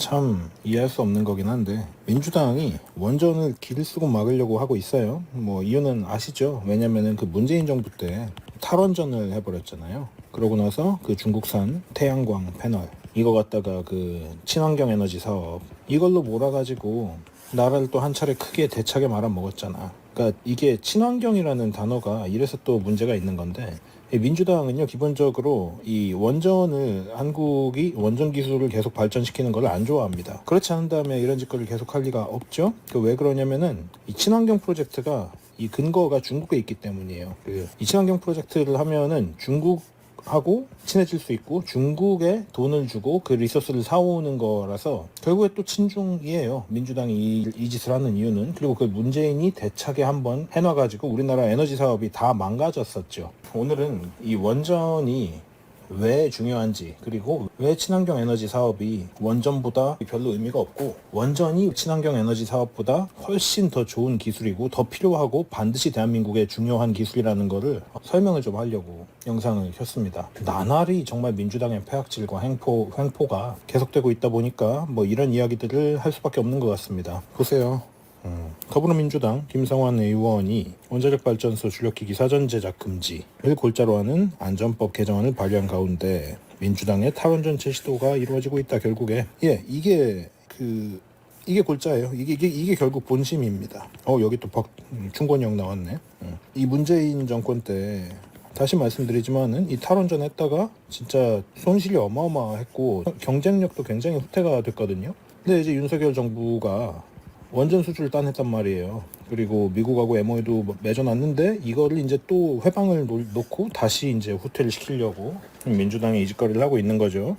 참 이해할 수 없는 거긴 한데, 민주당이 원전을 길을 쓰고 막으려고 하고 있어요. 뭐 이유는 아시죠? 왜냐면은 그 문재인 정부 때 탈원전을 해버렸잖아요. 그러고 나서 그 중국산 태양광 패널 이거 갖다가 그 친환경 에너지 사업 이걸로 몰아가지고 나라를 또 한 차례 크게 대차게 말아먹었잖아. 그러니까 이게 친환경이라는 단어가 이래서 또 문제가 있는 건데, 이 민주당은요 기본적으로 이 원전을 한국이 원전 기술을 계속 발전시키는 걸 안 좋아합니다. 그렇지 않은 다음에 이런 짓거리를 계속 할 리가 없죠. 왜 그러냐면은 이 친환경 프로젝트가 이 근거가 중국에 있기 때문이에요. 이 친환경 프로젝트를 하면은 중국하고 친해질 수 있고 중국에 돈을 주고 그 리소스를 사오는 거라서 결국에 또 친중이에요. 민주당이 이 짓을 하는 이유는. 그리고 그 문재인이 대차게 한번 해놔가지고 우리나라 에너지 사업이 다 망가졌었죠. 오늘은 이 원전이 왜 중요한지, 그리고 왜 친환경 에너지 사업이 원전보다 별로 의미가 없고 원전이 친환경 에너지 사업보다 훨씬 더 좋은 기술이고 더 필요하고 반드시 대한민국의 중요한 기술이라는 거를 설명을 좀 하려고 영상을 켰습니다. 나날이 정말 민주당의 폐악질과 횡포가 계속되고 있다 보니까 뭐 이런 이야기들을 할 수밖에 없는 것 같습니다. 보세요. 더불어민주당 김성환 의원이 원자력발전소 주력기기 사전 제작 금지를 골자로 하는 안전법 개정안을 발의한 가운데 민주당의 탈원전체 시도가 이루어지고 있다. 결국에 이게 골자예요. 이게 결국 본심입니다. 여기 또 충권이 형 나왔네. 이 문재인 정권 때 다시 말씀드리지만은 이 탈원전 했다가 진짜 손실이 어마어마했고 경쟁력도 굉장히 후퇴가 됐거든요. 근데 이제 윤석열 정부가 원전 수주를 따냈단 말이에요. 그리고 미국하고 MOU도 맺어놨는데 이거를 이제 또 회방을 놓고 다시 이제 후퇴를 시키려고 민주당이 이 짓거리를 하고 있는 거죠.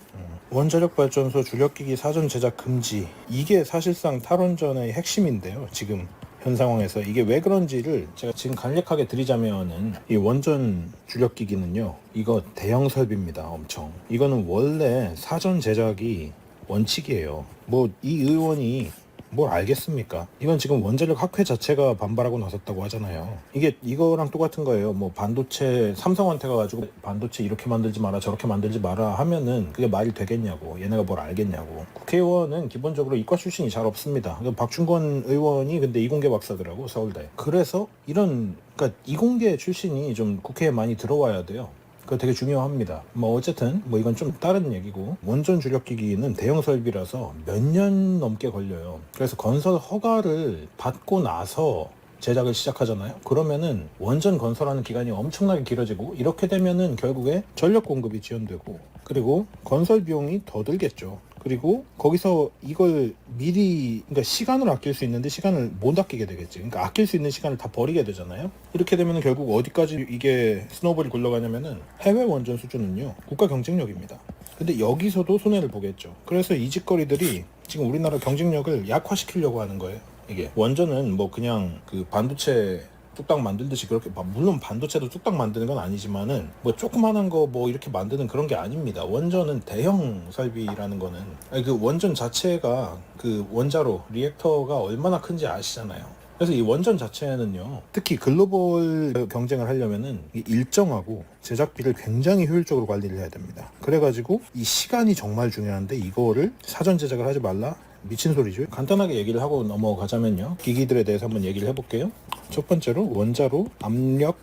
원자력 발전소 주력기기 사전 제작 금지, 이게 사실상 탈원전의 핵심인데요. 지금 현 상황에서 이게 왜 그런지를 제가 지금 간략하게 드리자면은, 이 원전 주력기기는요, 이거 대형 설비입니다. 엄청. 이거는 원래 사전 제작이 원칙이에요. 뭐 이 의원이 뭘 알겠습니까? 이건 지금 원자력 학회 자체가 반발하고 나섰다고 하잖아요. 이거랑 똑같은 거예요. 뭐 반도체 삼성한테 가가지고 반도체 이렇게 만들지 마라 저렇게 만들지 마라 하면은 그게 말이 되겠냐고, 얘네가 뭘 알겠냐고. 국회의원은 기본적으로 이과 출신이 잘 없습니다. 박충권 의원이 근데 이공계 박사더라고, 서울대. 그래서 그러니까 이공계 출신이 좀 국회에 많이 들어와야 돼요. 그거 되게 중요합니다. 뭐 어쨌든 뭐 이건 좀 다른 얘기고, 원전 주력기기는 대형 설비라서 몇 년 넘게 걸려요. 그래서 건설 허가를 받고 나서 제작을 시작하잖아요. 그러면은 원전 건설하는 기간이 엄청나게 길어지고, 이렇게 되면은 결국에 전력 공급이 지연되고, 그리고 건설 비용이 더 들겠죠. 그리고 거기서 이걸 미리, 그러니까 시간을 아낄 수 있는데 시간을 못 아끼게 되겠지. 그러니까 아낄 수 있는 시간을 다 버리게 되잖아요. 이렇게 되면 결국 어디까지 이게 스노우볼이 굴러가냐면은 해외 원전 수준은요, 국가 경쟁력입니다. 근데 여기서도 손해를 보겠죠. 그래서 이 짓거리들이 지금 우리나라 경쟁력을 약화시키려고 하는 거예요. 이게 원전은 뭐 그냥 그 반도체 뚝딱 만들듯이 그렇게, 물론 반도체도 뚝딱 만드는 건 아니지만은 뭐 조그만한 거 뭐 이렇게 만드는 그런 게 아닙니다. 원전은 대형 설비라는 거는, 그 원전 자체가 그 원자로 리액터가 얼마나 큰지 아시잖아요. 그래서 이 원전 자체는요, 특히 글로벌 경쟁을 하려면은 일정하고 제작비를 굉장히 효율적으로 관리를 해야 됩니다. 그래가지고 이 시간이 정말 중요한데 이거를 사전 제작을 하지 말라? 미친 소리죠. 간단하게 얘기를 하고 넘어가자면요, 기기들에 대해서 한번 얘기를 해볼게요. 첫 번째로 원자로 압력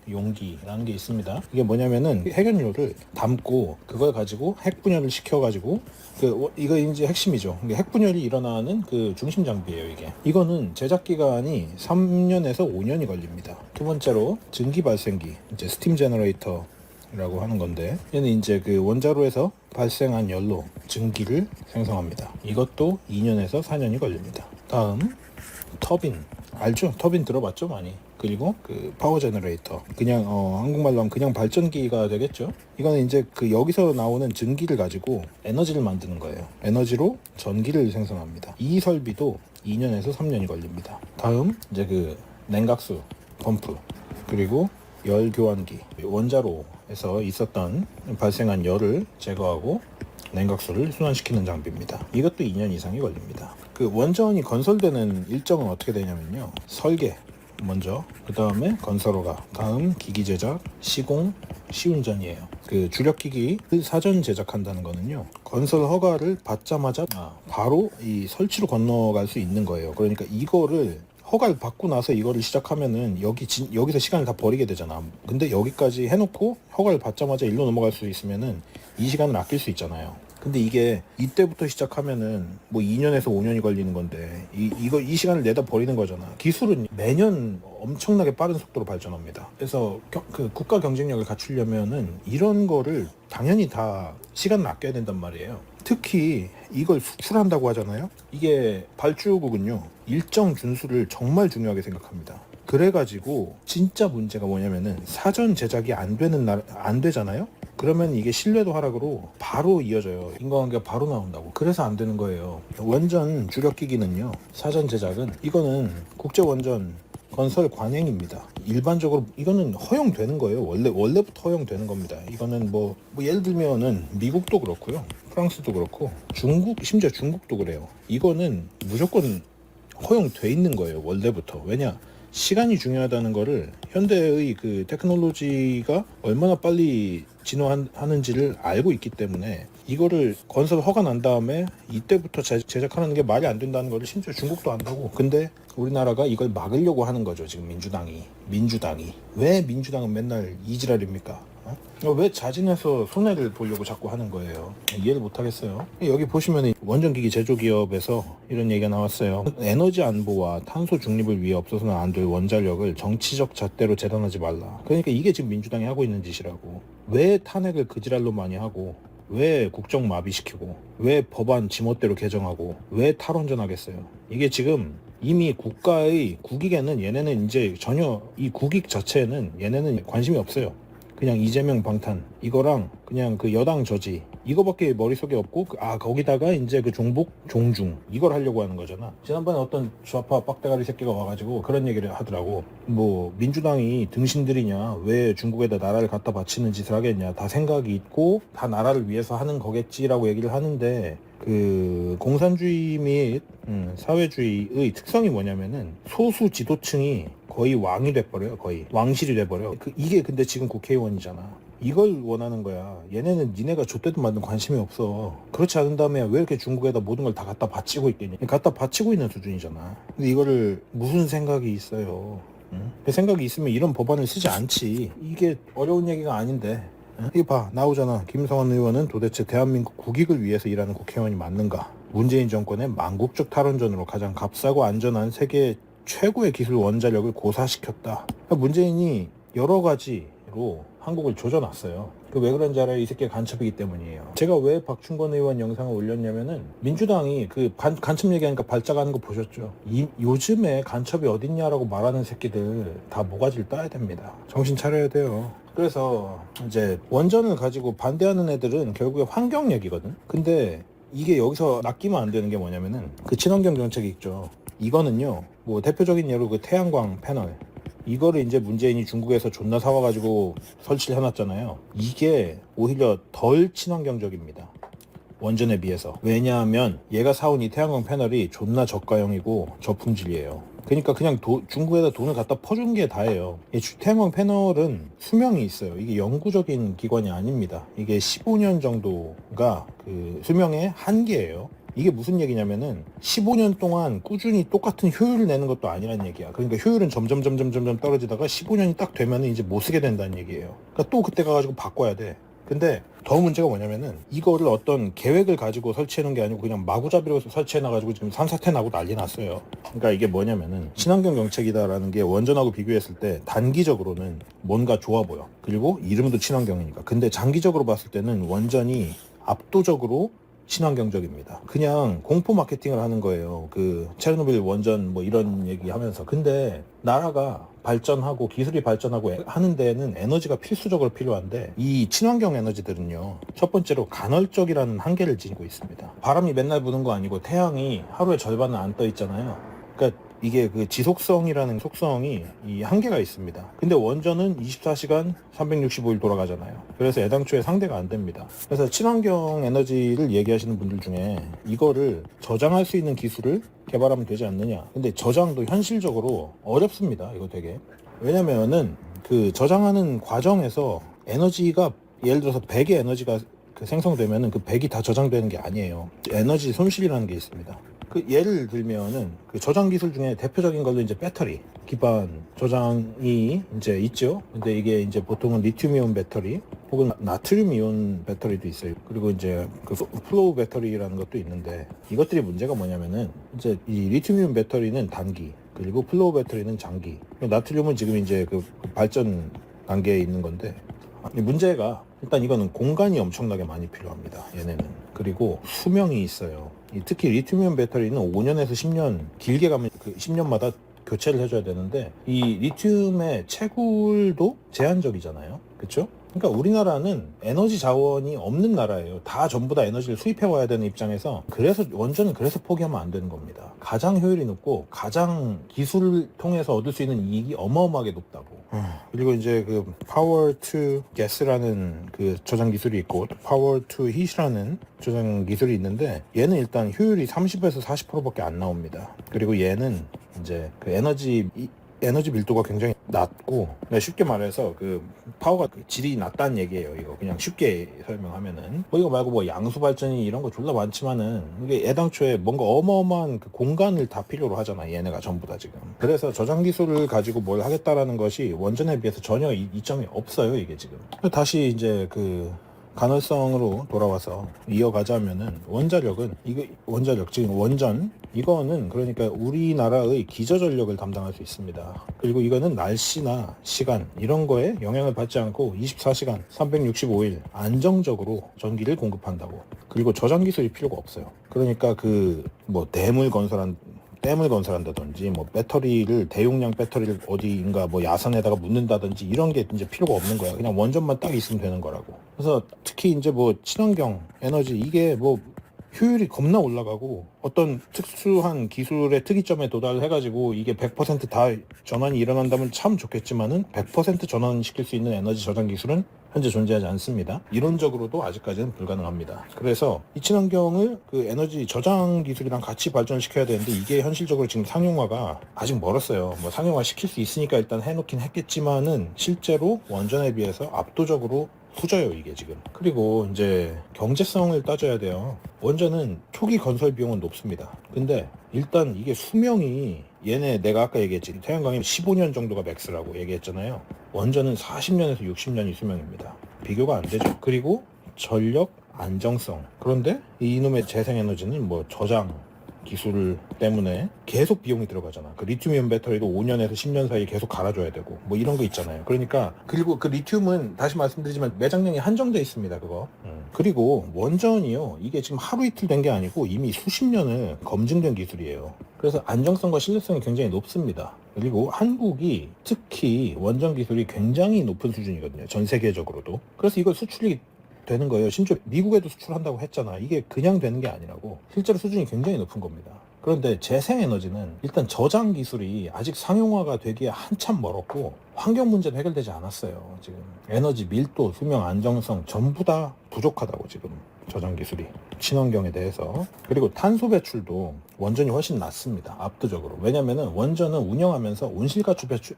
용기라는 게 있습니다. 이게 뭐냐면은 핵연료를 담고 그걸 가지고 핵분열을 시켜가지고, 이거 이제 핵심이죠. 핵분열이 일어나는 그 중심 장비예요. 이거는 제작 기간이 3년에서 5년이 걸립니다. 두 번째로 증기 발생기, 이제 스팀 제너레이터 라고 하는 건데, 얘는 이제 그 원자로에서 발생한 열로 증기를 생성합니다. 이것도 2년에서 4년이 걸립니다. 다음 터빈, 알죠? 터빈 들어봤죠, 많이. 그리고 그 파워 제너레이터, 그냥 한국말로 하면 그냥 발전기가 되겠죠. 이거는 이제 그 여기서 나오는 증기를 가지고 에너지를 만드는 거예요. 에너지로 전기를 생성합니다. 이 설비도 2년에서 3년이 걸립니다. 다음 이제 그 냉각수 펌프, 그리고 열 교환기, 원자로에서 있었던 발생한 열을 제거하고 냉각수를 순환시키는 장비입니다. 이것도 2년 이상이 걸립니다. 그 원전이 건설되는 일정은 어떻게 되냐면요, 설계 먼저, 그 다음에 건설허가, 다음 기기 제작, 시공, 시운전이에요. 그 주력기기 사전 제작한다는 거는요, 건설 허가를 받자마자 바로 이 설치로 건너갈 수 있는 거예요. 그러니까 이거를 허가를 받고 나서 이거를 시작하면은 여기서 시간을 다 버리게 되잖아. 근데 여기까지 해놓고 허가를 받자마자 일로 넘어갈 수 있으면은 이 시간을 아낄 수 있잖아요. 근데 이게 이때부터 시작하면은 뭐 2년에서 5년이 걸리는 건데 이 시간을 내다 버리는 거잖아. 기술은 매년 엄청나게 빠른 속도로 발전합니다. 그래서 그 국가 경쟁력을 갖추려면은 이런 거를 당연히 다 시간을 아껴야 된단 말이에요. 특히 이걸 수출한다고 하잖아요. 이게 발주국은요, 일정 준수를 정말 중요하게 생각합니다. 그래가지고 진짜 문제가 뭐냐면은 사전 제작이 안 되잖아요. 그러면 이게 신뢰도 하락으로 바로 이어져요. 인과관계가 바로 나온다고. 그래서 안 되는 거예요. 원전 주력기기는요, 사전 제작은 이거는 국제원전 건설 관행입니다. 일반적으로 이거는 허용되는 거예요. 원래부터 허용되는 겁니다. 이거는 뭐 예를 들면은 미국도 그렇고요, 프랑스도 그렇고, 심지어 중국도 그래요. 이거는 무조건 허용돼 있는 거예요. 원래부터. 왜냐? 시간이 중요하다는 거를 현대의 그 테크놀로지가 얼마나 빨리 진화하는지를 알고 있기 때문에 이거를 건설 허가 난 다음에 이때부터 제작하는 게 말이 안 된다는 거를 심지어 중국도 안다고. 근데 우리나라가 이걸 막으려고 하는 거죠. 지금 민주당이 왜 민주당은 맨날 이지랄입니까? 왜 자진해서 손해를 보려고 자꾸 하는 거예요? 이해를 못 하겠어요. 여기 보시면 원전기기 제조기업에서 이런 얘기가 나왔어요. 에너지 안보와 탄소 중립을 위해 없어서는 안 될 원자력을 정치적 잣대로 재단하지 말라. 그러니까 이게 지금 민주당이 하고 있는 짓이라고. 왜 탄핵을 그지랄로 많이 하고, 왜 국정 마비시키고, 왜 법안 지멋대로 개정하고, 왜 탈원전하겠어요? 이게 지금 이미 국익에는 얘네는 이제 전혀 이 국익 자체에는 얘네는 관심이 없어요. 그냥 이재명 방탄 이거랑 그냥 그 여당 저지 이거밖에 머릿속에 없고, 거기다가 이제 그 종중 이걸 하려고 하는 거잖아. 지난번에 어떤 좌파 빡대가리 새끼가 와가지고 그런 얘기를 하더라고. 뭐 민주당이 등신들이냐, 왜 중국에다 나라를 갖다 바치는 짓을 하겠냐, 다 생각이 있고 다 나라를 위해서 하는 거겠지라고 얘기를 하는데, 그 공산주의 및 사회주의의 특성이 뭐냐면은 소수 지도층이 거의 왕이 돼버려요. 거의 왕실이 돼버려. 이게 근데 지금 국회의원이잖아. 이걸 원하는 거야. 얘네는 니네가 좆대도 만든 관심이 없어. 그렇지 않은 다음에 왜 이렇게 중국에다 모든 걸 다 갖다 바치고 있겠니? 갖다 바치고 있는 수준이잖아. 근데 이거를 무슨 생각이 있어요? 그 생각이 있으면 이런 법안을 쓰지 않지. 이게 어려운 얘기가 아닌데. 이거 봐, 나오잖아. 김성환 의원은 도대체 대한민국 국익을 위해서 일하는 국회의원이 맞는가? 문재인 정권의 망국적 탈원전으로 가장 값싸고 안전한 세계 최고의 기술 원자력을 고사시켰다. 문재인이 여러 가지로 한국을 조져놨어요. 왜 그런지 알아요? 이 새끼가 간첩이기 때문이에요. 제가 왜 박충건 의원 영상을 올렸냐면은, 민주당이 그 간첩 얘기하니까 발작하는 거 보셨죠? 요즘에 간첩이 어딨냐라고 말하는 새끼들 다 모가지를 따야 됩니다. 정신 차려야 돼요. 그래서 이제 원전을 가지고 반대하는 애들은 결국에 환경 얘기거든. 근데 이게 여기서 낚이면 안 되는 게 뭐냐면은 그 친환경 정책이 있죠. 이거는요, 뭐 대표적인 예로 그 태양광 패널, 이거를 이제 문재인이 중국에서 존나 사와가지고 설치를 해놨잖아요. 이게 오히려 덜 친환경적입니다. 원전에 비해서. 왜냐하면 얘가 사온 이 태양광 패널이 존나 저가형이고 저품질이에요. 그러니까 그냥 중국에다 돈을 갖다 퍼준 게 다예요. 태양광 패널은 수명이 있어요. 이게 영구적인 기관이 아닙니다. 이게 15년 정도가 그 수명의 한계예요. 이게 무슨 얘기냐면은 15년 동안 꾸준히 똑같은 효율을 내는 것도 아니란 얘기야. 그러니까 효율은 점점 떨어지다가 15년이 딱 되면은 이제 못 쓰게 된다는 얘기예요. 그러니까 또 그때 가가지고 바꿔야 돼. 근데 더 문제가 뭐냐면은 이거를 어떤 계획을 가지고 설치해놓은 게 아니고 그냥 마구잡이로 설치해놔가지고 지금 산사태 나고 난리 났어요. 그러니까 이게 뭐냐면은 친환경 정책이다라는 게 원전하고 비교했을 때 단기적으로는 뭔가 좋아 보여. 그리고 이름도 친환경이니까. 근데 장기적으로 봤을 때는 원전이 압도적으로 친환경적입니다. 그냥 공포 마케팅을 하는 거예요. 그 체르노빌 원전 뭐 이런 얘기 하면서. 근데 나라가 발전하고 기술이 발전하고 하는 데에는 에너지가 필수적으로 필요한데, 이 친환경 에너지들은요, 첫 번째로 간헐적이라는 한계를 지니고 있습니다. 바람이 맨날 부는 거 아니고 태양이 하루의 절반은 안 떠 있잖아요. 그러니까 이게 그 지속성이라는 속성이 이 한계가 있습니다. 근데 원전은 24시간 365일 돌아가잖아요. 그래서 애당초에 상대가 안 됩니다. 그래서 친환경 에너지를 얘기하시는 분들 중에 이거를 저장할 수 있는 기술을 개발하면 되지 않느냐. 근데 저장도 현실적으로 어렵습니다. 이거 되게. 왜냐면은 그 저장하는 과정에서 에너지가 예를 들어서 100의 에너지가 생성되면은 그 100이 다 저장되는 게 아니에요. 에너지 손실이라는 게 있습니다. 그 예를 들면은 그 저장 기술 중에 대표적인 걸로 이제 배터리 기반 저장이 이제 있죠. 근데 이게 이제 보통은 리튬이온 배터리 혹은 나트륨 이온 배터리도 있어요. 그리고 이제 그 플로우 배터리라는 것도 있는데, 이것들이 문제가 뭐냐면은 이제 이 리튬이온 배터리는 단기, 그리고 플로우 배터리는 장기, 나트륨은 지금 이제 그 발전 단계에 있는 건데, 문제가 일단 이거는 공간이 엄청나게 많이 필요합니다. 얘네는. 그리고 수명이 있어요. 특히 리튬이온 배터리는 5년에서 10년, 길게 가면 그 10년마다 교체를 해줘야 되는데, 이 리튬의 채굴도 제한적이잖아요. 그렇죠? 그러니까 우리나라는 에너지 자원이 없는 나라예요. 다 전부 다 에너지를 수입해 와야 되는 입장에서, 그래서 원전은 그래서 포기하면 안 되는 겁니다. 가장 효율이 높고 가장 기술을 통해서 얻을 수 있는 이익이 어마어마하게 높다고. 그리고 이제 그 power to gas라는 그 저장 기술이 있고, power to heat라는 저장 기술이 있는데, 얘는 일단 효율이 30에서 40%밖에 안 나옵니다. 그리고 얘는 이제 그 에너지 밀도가 굉장히 낮고, 쉽게 말해서 그 파워가 질이 낮다는 얘기예요. 이거 그냥 쉽게 설명하면은, 이거 말고 뭐 양수 발전이 이런 거 졸라 많지만은, 이게 애당초에 뭔가 어마어마한 그 공간을 다 필요로 하잖아, 얘네가 전부 다 지금. 그래서 저장 기술을 가지고 뭘 하겠다라는 것이 원전에 비해서 전혀 이점이 없어요, 이게 지금. 다시 이제 그 간헐성으로 돌아와서 이어가자면은, 원자력은 원자력 지금 원전 이거는 그러니까 우리나라의 기저전력을 담당할 수 있습니다. 그리고 이거는 날씨나 시간 이런 거에 영향을 받지 않고 24시간 365일 안정적으로 전기를 공급한다고. 그리고 저장 기술이 필요가 없어요. 그러니까 그 뭐 댐을 건설한다든지, 뭐 배터리를, 대용량 배터리를 어디인가 뭐 야산에다가 묻는다든지 이런 게 이제 필요가 없는 거야. 그냥 원전만 딱 있으면 되는 거라고. 그래서 특히 이제 뭐 친환경 에너지, 이게 뭐 효율이 겁나 올라가고 어떤 특수한 기술의 특이점에 도달해가지고 이게 100%다 전환이 일어난다면 참 좋겠지만은, 100% 전환시킬 수 있는 에너지 저장 기술은 현재 존재하지 않습니다. 이론적으로도 아직까지는 불가능합니다. 그래서 이 친환경을 그 에너지 저장 기술이랑 같이 발전시켜야 되는데, 이게 현실적으로 지금 상용화가 아직 멀었어요. 뭐 상용화 시킬 수 있으니까 일단 해놓긴 했겠지만은, 실제로 원전에 비해서 압도적으로 후져요, 이게 지금. 그리고 이제 경제성을 따져야 돼요. 원전은 초기 건설 비용은 높습니다. 근데 일단 이게 수명이, 얘네 내가 아까 얘기했지, 태양광이 15년 정도가 맥스라고 얘기했잖아요. 원전은 40년에서 60년이 수명입니다. 비교가 안 되죠. 그리고 전력 안정성. 그런데 이놈의 재생에너지는 뭐 저장 기술 때문에 계속 비용이 들어가잖아. 그 리튬이온 배터리도 5년에서 10년 사이에 계속 갈아줘야 되고 뭐 이런 거 있잖아요. 그러니까, 그리고 그 리튬은 다시 말씀드리지만 매장량이 한정돼 있습니다, 그거. 그리고 원전이요, 이게 지금 하루 이틀 된 게 아니고 이미 수십 년을 검증된 기술이에요. 그래서 안정성과 신뢰성이 굉장히 높습니다. 그리고 한국이 특히 원전 기술이 굉장히 높은 수준이거든요, 전 세계적으로도. 그래서 이걸 수출이 되는 거예요. 심지어 미국에도 수출한다고 했잖아. 이게 그냥 되는 게 아니라고. 실제로 수준이 굉장히 높은 겁니다. 그런데 재생에너지는 일단 저장 기술이 아직 상용화가 되기에 한참 멀었고, 환경 문제도 해결되지 않았어요. 지금 에너지 밀도, 수명, 안정성 전부 다 부족하다고, 지금 저장 기술이, 친환경에 대해서. 그리고 탄소 배출도 원전이 훨씬 낮습니다, 압도적으로. 왜냐면은 원전은 운영하면서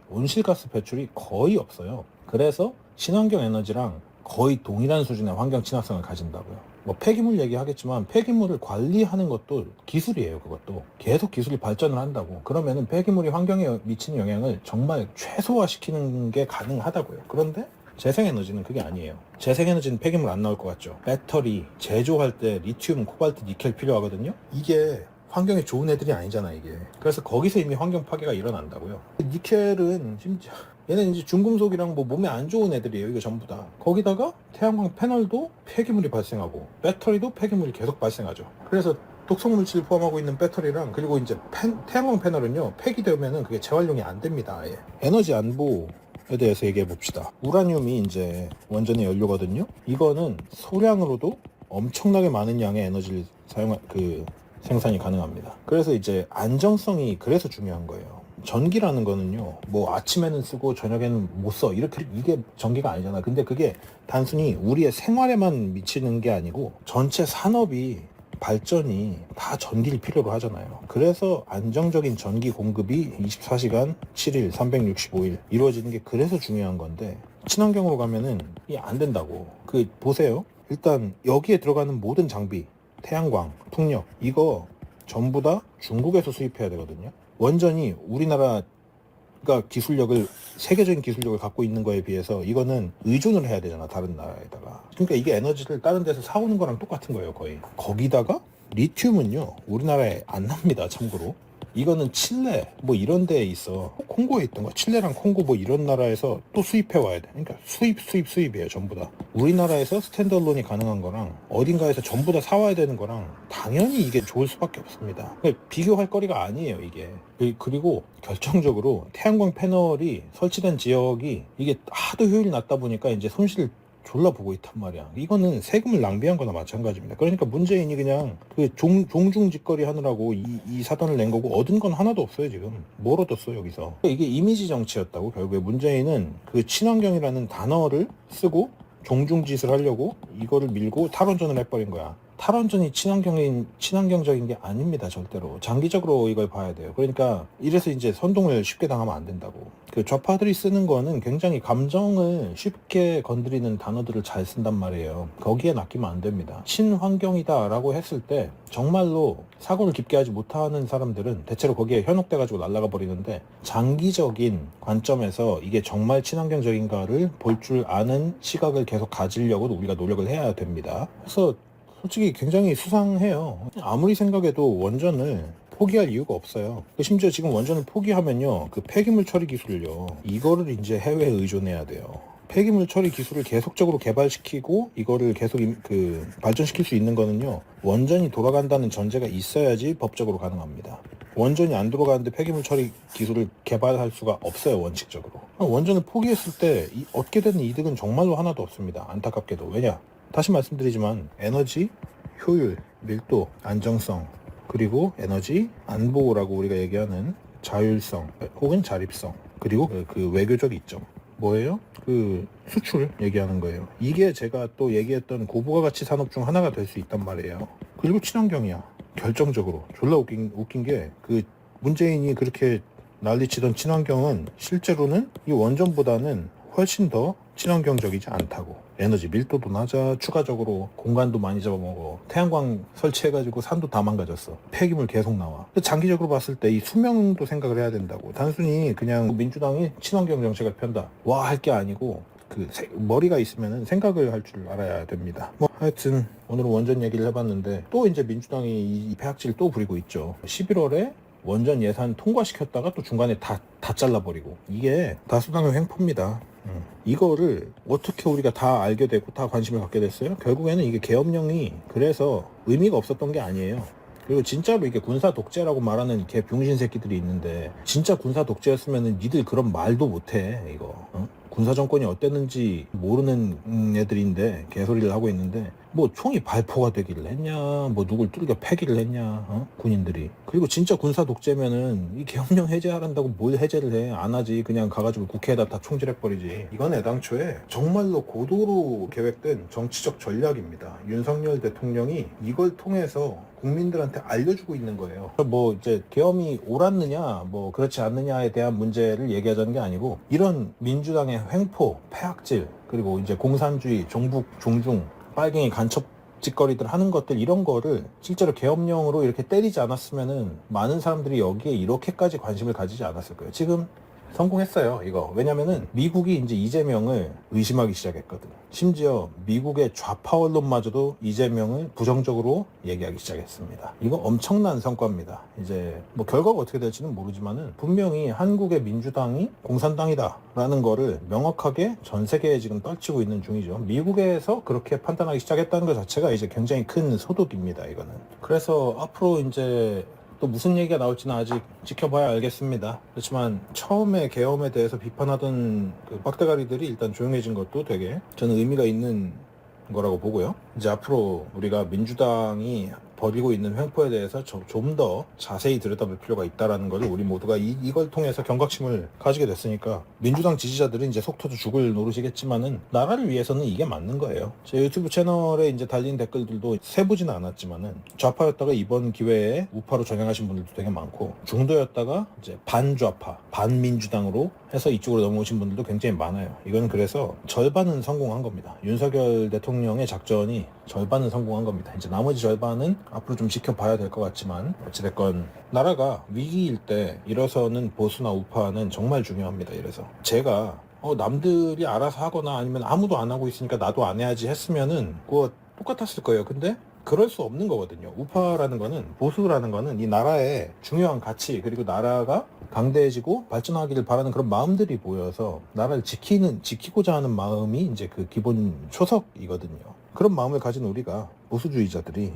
온실가스 배출이 거의 없어요. 그래서 친환경 에너지랑 거의 동일한 수준의 환경 친화성을 가진다고요. 뭐 폐기물 얘기하겠지만, 폐기물을 관리하는 것도 기술이에요. 그것도 계속 기술이 발전을 한다고. 그러면은 폐기물이 환경에 미치는 영향을 정말 최소화시키는 게 가능하다고요. 그런데 재생에너지는 그게 아니에요. 재생에너지는 폐기물 안 나올 것 같죠. 배터리 제조할 때 리튬, 코발트, 니켈 필요하거든요. 이게 환경에 좋은 애들이 아니잖아, 이게. 그래서 거기서 이미 환경 파괴가 일어난다고요. 니켈은 심지어 얘는 이제 중금속이랑 뭐 몸에 안 좋은 애들이에요, 이거 전부 다. 거기다가 태양광 패널도 폐기물이 발생하고, 배터리도 폐기물이 계속 발생하죠. 그래서 독성 물질을 포함하고 있는 배터리랑, 그리고 이제 태양광 패널은요, 폐기되면은 그게 재활용이 안 됩니다, 아예. 에너지 안보에 대해서 얘기해 봅시다. 우라늄이 이제 원전의 연료거든요. 이거는 소량으로도 엄청나게 많은 양의 에너지를 생산이 가능합니다. 그래서 이제 안정성이 그래서 중요한 거예요. 전기라는 거는요, 뭐 아침에는 쓰고 저녁에는 못 써, 이게 전기가 아니잖아. 근데 그게 단순히 우리의 생활에만 미치는 게 아니고 전체 산업이, 발전이 다 전기를 필요로 하잖아요. 그래서 안정적인 전기 공급이 24시간 7일 365일 이루어지는 게 그래서 중요한 건데, 친환경으로 가면은 이게 안 된다고. 그 보세요. 일단 여기에 들어가는 모든 장비, 태양광, 풍력 이거 전부 다 중국에서 수입해야 되거든요. 원전이 우리나라가 기술력을 세계적인 기술력을 갖고 있는 거에 비해서 이거는 의존을 해야 되잖아, 다른 나라에다가. 그러니까 이게 에너지를 다른 데서 사오는 거랑 똑같은 거예요, 거의. 거기다가 리튬은요 우리나라에 안 납니다, 참고로. 이거는 칠레 뭐 이런 데에 있어. 콩고에 있던 거, 칠레랑 콩고 뭐 이런 나라에서 또 수입해 와야 돼. 그러니까 수입이에요, 전부 다. 우리나라에서 스탠드얼론이 가능한 거랑 어딘가에서 전부 다 사와야 되는 거랑 당연히 이게 좋을 수밖에 없습니다. 비교할 거리가 아니에요, 이게. 그리고 결정적으로 태양광 패널이 설치된 지역이 이게 하도 효율이 낮다 보니까 이제 손실을 졸라 보고 있단 말이야. 이거는 세금을 낭비한 거나 마찬가지입니다. 그러니까 문재인이 그냥 그 종중직거리 하느라고 이 사단을 낸 거고, 얻은 건 하나도 없어요, 지금. 뭘 얻었어, 여기서. 이게 이미지 정치였다고. 결국에 문재인은 그 친환경이라는 단어를 쓰고 종중짓을 하려고 이거를 밀고 탈원전을 해버린 거야. 탈원전이 친환경적인 게 아닙니다, 절대로. 장기적으로 이걸 봐야 돼요. 그러니까 이래서 이제 선동을 쉽게 당하면 안 된다고. 그 좌파들이 쓰는 거는 굉장히 감정을 쉽게 건드리는 단어들을 잘 쓴단 말이에요. 거기에 낚이면 안 됩니다. 친환경이다 라고 했을 때 정말로 사고를 깊게 하지 못하는 사람들은 대체로 거기에 현혹돼가지고 날아가 버리는데, 장기적인 관점에서 이게 정말 친환경적인가를 볼 줄 아는 시각을 계속 가지려고 우리가 노력을 해야 됩니다. 그래서 솔직히 굉장히 수상해요. 아무리 생각해도 원전을 포기할 이유가 없어요. 심지어 지금 원전을 포기하면요, 그 폐기물 처리 기술을요, 이거를 이제 해외에 의존해야 돼요. 폐기물 처리 기술을 계속적으로 개발시키고 이거를 계속 발전시킬 수 있는 거는요, 원전이 돌아간다는 전제가 있어야지 법적으로 가능합니다. 원전이 안 돌아가는데 폐기물 처리 기술을 개발할 수가 없어요, 원칙적으로. 원전을 포기했을 때 얻게 되는 이득은 정말로 하나도 없습니다, 안타깝게도. 왜냐? 다시 말씀드리지만 에너지, 효율, 밀도, 안정성, 그리고 에너지 안보라고 우리가 얘기하는 자율성 혹은 자립성, 그리고 그 외교적 이점, 뭐예요? 그 수출 얘기하는 거예요. 이게 제가 또 얘기했던 고부가 가치 산업 중 하나가 될 수 있단 말이에요. 그리고 친환경이야. 결정적으로 졸라 웃긴 게, 그 문재인이 그렇게 난리치던 친환경은 실제로는 이 원전보다는 훨씬 더 친환경적이지 않다고. 에너지 밀도도 낮아, 추가적으로 공간도 많이 잡아먹어, 태양광 설치해가지고 산도 다 망가졌어, 폐기물 계속 나와. 장기적으로 봤을 때 이 수명도 생각을 해야 된다고. 단순히 그냥 민주당이 친환경 정책을 편다 와 할 게 아니고, 머리가 있으면 생각을 할 줄 알아야 됩니다. 뭐 하여튼 오늘은 원전 얘기를 해봤는데, 또 이제 민주당이 이 폐악질 또 부리고 있죠. 11월에 원전 예산 통과시켰다가 또 중간에 다 잘라버리고, 이게 다 수당의 횡포입니다. 이거를 어떻게 우리가 다 알게 되고 다 관심을 갖게 됐어요? 결국에는 이게 계엄령이 그래서 의미가 없었던 게 아니에요. 그리고 진짜로 이게 군사 독재라고 말하는 개 병신 새끼들이 있는데, 진짜 군사 독재였으면은 니들 그런 말도 못해, 이거. 군사 정권이 어땠는지 모르는 애들인데 개소리를 하고 있는데, 뭐 총이 발포가 되기를 했냐, 뭐 누굴 뚫겨 패기를 했냐, 군인들이. 그리고 진짜 군사 독재면은 이 계엄령 해제하란다고 뭘 해제를 해? 안 하지. 그냥 가가지고 국회에다 다 총질해버리지. 이건 애당초에 정말로 고도로 계획된 정치적 전략입니다. 윤석열 대통령이 이걸 통해서 국민들한테 알려주고 있는 거예요. 뭐 이제 계엄이 옳았느냐 뭐 그렇지 않느냐에 대한 문제를 얘기하자는 게 아니고, 이런 민주당의 횡포, 폐악질, 그리고 이제 공산주의, 종북, 종중, 빨갱이 간첩 짓거리들 하는 것들, 이런 거를 실제로 계엄령으로 이렇게 때리지 않았으면은 많은 사람들이 여기에 이렇게까지 관심을 가지지 않았을 거예요. 지금 성공했어요, 이거. 왜냐면은 미국이 이제 이재명을 의심하기 시작했거든. 심지어 미국의 좌파 언론마저도 이재명을 부정적으로 얘기하기 시작했습니다. 이거 엄청난 성과입니다. 이제 뭐 결과가 어떻게 될지는 모르지만은 분명히 한국의 민주당이 공산당이다 라는 거를 명확하게 전 세계에 지금 떨치고 있는 중이죠. 미국에서 그렇게 판단하기 시작했다는 것 자체가 이제 굉장히 큰 소득입니다, 이거는. 그래서 앞으로 이제 또 무슨 얘기가 나올지는 아직 지켜봐야 알겠습니다. 그렇지만 처음에 계엄에 대해서 비판하던 그 빡대가리들이 일단 조용해진 것도 되게 저는 의미가 있는 거라고 보고요. 이제 앞으로 우리가 민주당이 벌이고 있는 횡포에 대해서 좀 더 자세히 들여다볼 필요가 있다라는 걸 우리 모두가 이걸 통해서 경각심을 가지게 됐으니까 민주당 지지자들은 이제 속터도 죽을 노릇이겠지만은 나라를 위해서는 이게 맞는 거예요. 제 유튜브 채널에 이제 달린 댓글들도 세부지는 않았지만은 좌파였다가 이번 기회에 우파로 전향하신 분들도 되게 많고 중도였다가 이제 반좌파, 반민주당으로 해서 이쪽으로 넘어오신 분들도 굉장히 많아요. 이건 그래서 절반은 성공한 겁니다. 윤석열 대통령의 작전이 절반은 성공한 겁니다. 이제 나머지 절반은 앞으로 좀 지켜봐야 될 것 같지만 어찌됐건 나라가 위기일 때 일어서는 보수나 우파는 정말 중요합니다. 이래서 제가 남들이 알아서 하거나 아니면 아무도 안 하고 있으니까 나도 안 해야지 했으면은 그거 똑같았을 거예요. 근데 그럴 수 없는 거거든요. 우파라는 거는, 보수라는 거는 이 나라의 중요한 가치, 그리고 나라가 강대해지고 발전하기를 바라는 그런 마음들이 보여서 나라를 지키고자 하는 마음이 이제 그 기본 초석이거든요. 그런 마음을 가진 우리가 보수주의자들이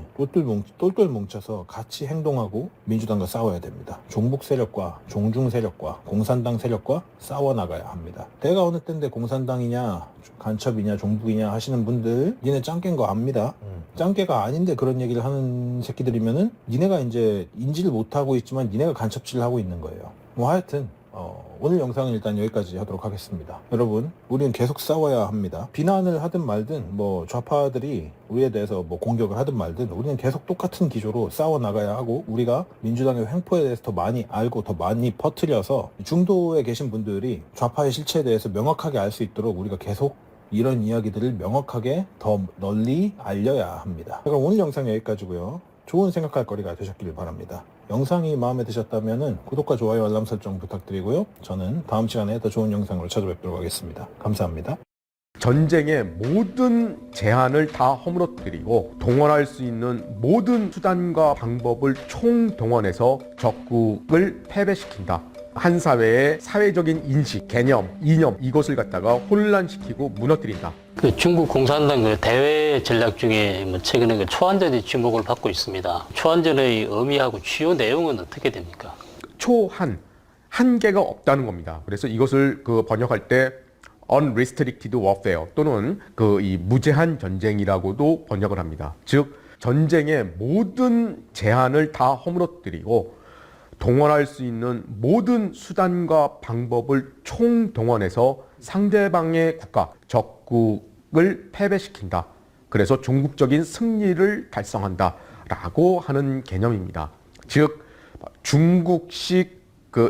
똘똘 뭉쳐서 같이 행동하고 민주당과 싸워야 됩니다. 종북 세력과 종중 세력과 공산당 세력과 싸워나가야 합니다. 내가 어느 때인데 공산당이냐 간첩이냐 종북이냐 하시는 분들 니네 짱깨인 거 압니다. 짱깨가 아닌데 그런 얘기를 하는 새끼들이면은 니네가 이제 인지를 못하고 있지만 니네가 간첩질을 하여튼 있는 거예요. 뭐 하여튼 오늘 영상은 일단 여기까지 하도록 하겠습니다. 여러분, 우리는 계속 싸워야 합니다. 비난을 하든 말든 뭐 좌파들이 우리에 대해서 뭐 공격을 하든 말든 우리는 계속 똑같은 기조로 싸워 나가야 하고, 우리가 민주당의 횡포에 대해서 더 많이 알고 더 많이 퍼뜨려서 중도에 계신 분들이 좌파의 실체에 대해서 명확하게 알 수 있도록 우리가 계속 이런 이야기들을 명확하게 더 널리 알려야 합니다. 그럼 오늘 영상 여기까지고요. 좋은 생각할 거리가 되셨길 바랍니다. 영상이 마음에 드셨다면 구독과 좋아요, 알람 설정 부탁드리고요. 저는 다음 시간에 더 좋은 영상으로 찾아뵙도록 하겠습니다. 감사합니다. 전쟁의 모든 제한을 다 허물어뜨리고 동원할 수 있는 모든 수단과 방법을 총동원해서 적국을 패배시킨다. 한 사회의 사회적인 인식, 개념, 이념 이것을 갖다가 혼란시키고 무너뜨린다. 그 중국 공산당 그 대외 전략 중에 최근에 그 초안전이 주목을 받고 있습니다. 초안전의 의미하고 주요 내용은 어떻게 됩니까? 한계가 없다는 겁니다. 그래서 이것을 번역할 때 unrestricted warfare 또는 이 무제한 전쟁이라고도 번역을 합니다. 즉 전쟁의 모든 제한을 다 허물어뜨리고 동원할 수 있는 모든 수단과 방법을 총동원해서 상대방의 국가, 적국을 패배시킨다. 그래서 종국적인 승리를 달성한다. 라고 하는 개념입니다. 즉, 중국식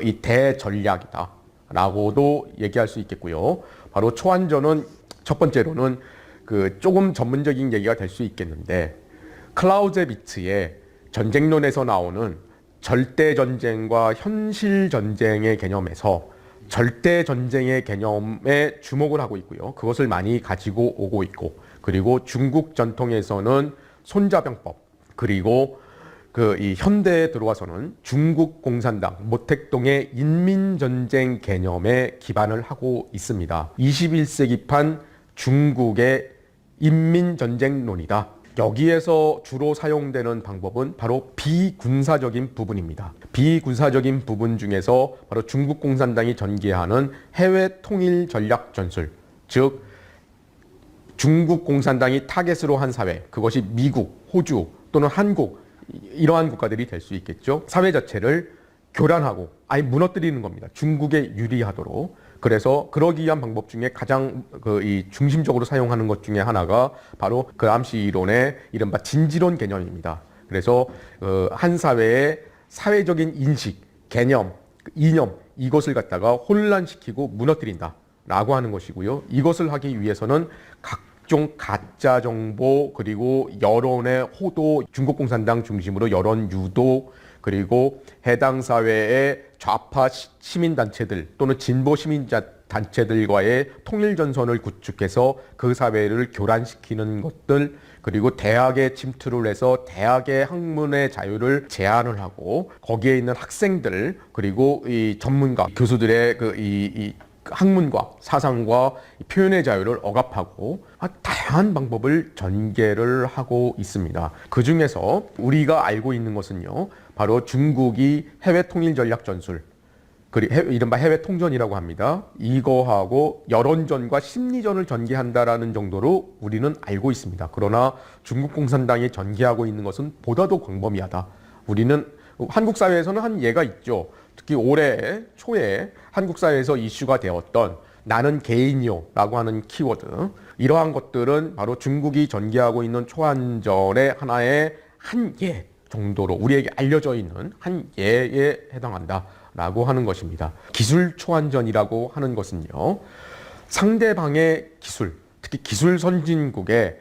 이 대전략이다. 라고도 얘기할 수 있겠고요. 바로 초안전은 첫 번째로는 조금 전문적인 얘기가 될 수 있겠는데, 클라우제비츠의 전쟁론에서 나오는 절대전쟁과 현실전쟁의 개념에서 절대전쟁의 개념에 주목을 하고 있고요. 그것을 많이 가지고 오고 있고, 그리고 중국 전통에서는 손자병법, 그리고 이 현대에 들어와서는 중국 공산당, 모택동의 인민전쟁 개념에 기반을 하고 있습니다. 21세기판 중국의 인민전쟁론이다. 여기에서 주로 사용되는 방법은 바로 비군사적인 부분입니다. 비군사적인 부분 중에서 바로 중국 공산당이 전개하는 해외 통일 전략 전술, 즉 중국 공산당이 타겟으로 한 사회, 그것이 미국, 호주 또는 한국, 이러한 국가들이 될 수 있겠죠. 사회 자체를 교란하고 아예 무너뜨리는 겁니다. 중국에 유리하도록. 그래서 그러기 위한 방법 중에 가장 이 중심적으로 사용하는 것 중에 하나가 바로 그람시 이론의 이른바 진지론 개념입니다. 그래서 한 사회의 사회적인 인식, 개념, 이념 이것을 갖다가 혼란시키고 무너뜨린다라고 하는 것이고요. 이것을 하기 위해서는 각종 가짜 정보, 그리고 여론의 호도, 중국 공산당 중심으로 여론 유도, 그리고 해당 사회의 좌파 시민단체들 또는 진보 시민단체들과의 통일전선을 구축해서 그 사회를 교란시키는 것들, 그리고 대학에 침투를 해서 대학의 학문의 자유를 제한을 하고 거기에 있는 학생들, 그리고 이 전문가, 교수들의 이 학문과 사상과 표현의 자유를 억압하고 다양한 방법을 전개를 하고 있습니다. 그 중에서 우리가 알고 있는 것은요, 바로 중국이 해외 통일 전략 전술, 이른바 해외 통전이라고 합니다. 이거하고 여론전과 심리전을 전개한다라는 정도로 우리는 알고 있습니다. 그러나 중국 공산당이 전개하고 있는 것은 보다도 광범위하다. 우리는 한국 사회에서는 한 예가 있죠. 특히 올해 초에 한국 사회에서 이슈가 되었던 나는 개인이요라고 하는 키워드. 이러한 것들은 바로 중국이 전개하고 있는 초안전의 하나의 한 예 정도로 우리에게 알려져 있는 한 예에 해당한다라고 하는 것입니다. 기술 초안전이라고 하는 것은요, 상대방의 기술, 특히 기술 선진국의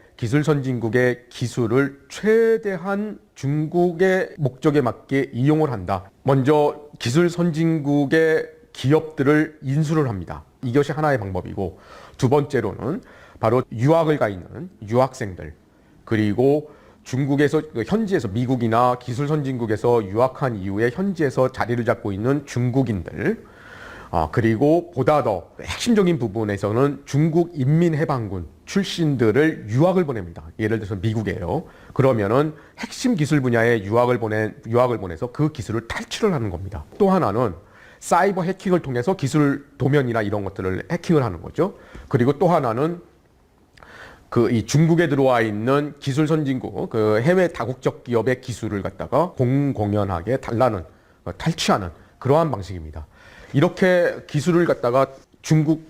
기술을 최대한 중국의 목적에 맞게 이용을 한다. 먼저 기술 선진국의 기업들을 인수를 합니다. 이것이 하나의 방법이고, 두 번째로는 바로 유학을 가 있는 유학생들, 그리고 중국에서 현지에서 미국이나 기술 선진국에서 유학한 이후에 현지에서 자리를 잡고 있는 중국인들, 그리고 보다 더 핵심적인 부분에서는 중국 인민해방군 출신들을 유학을 보냅니다. 예를 들어서 미국이에요. 그러면은 핵심 기술 분야에 유학을 보내서 그 기술을 탈취를 하는 겁니다. 또 하나는 사이버 해킹을 통해서 기술 도면이나 이런 것들을 해킹을 하는 거죠. 그리고 또 하나는 이 중국에 들어와 있는 기술 선진국, 해외 다국적 기업의 기술을 갖다가 공공연하게 탈취하는 그러한 방식입니다. 이렇게 기술을 갖다가 중국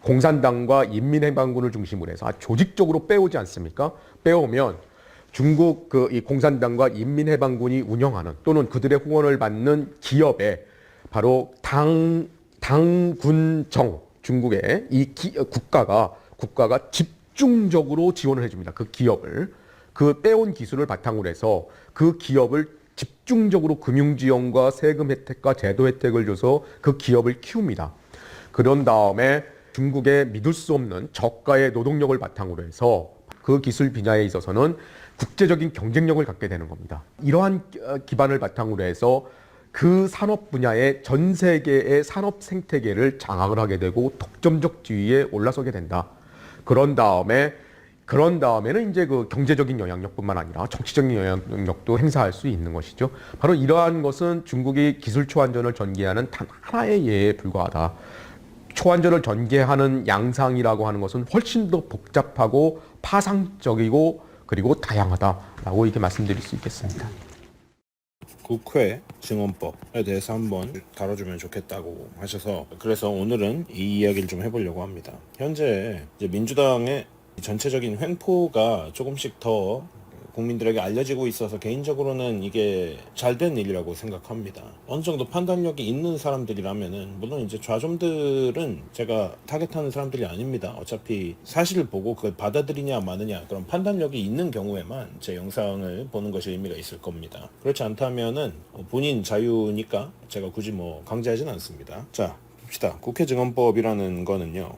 공산당과 인민해방군을 중심으로 해서 조직적으로 빼오지 않습니까? 빼오면 중국 이 공산당과 인민해방군이 운영하는 또는 그들의 후원을 받는 기업에 바로 당군정, 중국의 국가가 집중적으로 지원을 해줍니다. 그 기업을, 그 빼온 기술을 바탕으로 해서 그 기업을 집중적으로 금융 지원과 세금 혜택과 제도 혜택을 줘서 그 기업을 키웁니다. 그런 다음에 중국의 믿을 수 없는 저가의 노동력을 바탕으로 해서 그 기술 분야에 있어서는 국제적인 경쟁력을 갖게 되는 겁니다. 이러한 기반을 바탕으로 해서 그 산업 분야의 전 세계의 산업 생태계를 장악을 하게 되고 독점적 지위에 올라서게 된다. 그런 다음에는 이제 그 경제적인 영향력뿐만 아니라 정치적인 영향력도 행사할 수 있는 것이죠. 바로 이러한 것은 중국이 기술 초안전을 전개하는 단 하나의 예에 불과하다. 초안전을 전개하는 양상이라고 하는 것은 훨씬 더 복잡하고 파상적이고 그리고 다양하다라고 이렇게 말씀드릴 수 있겠습니다. 국회 증언법에 대해서 한번 다뤄주면 좋겠다고 하셔서, 그래서 오늘은 이 이야기를 좀 해보려고 합니다. 현재 이제 민주당의 전체적인 횡포가 조금씩 더 국민들에게 알려지고 있어서 개인적으로는 이게 잘된 일이라고 생각합니다. 어느 정도 판단력이 있는 사람들이라면은, 물론 이제 좌좀들은 제가 타겟하는 사람들이 아닙니다. 어차피 사실을 보고 그걸 받아들이냐 마느냐 그런 판단력이 있는 경우에만 제 영상을 보는 것이 의미가 있을 겁니다. 그렇지 않다면은 본인 자유니까 제가 굳이 강제하진 않습니다. 자, 봅시다. 국회 증언법이라는 거는요,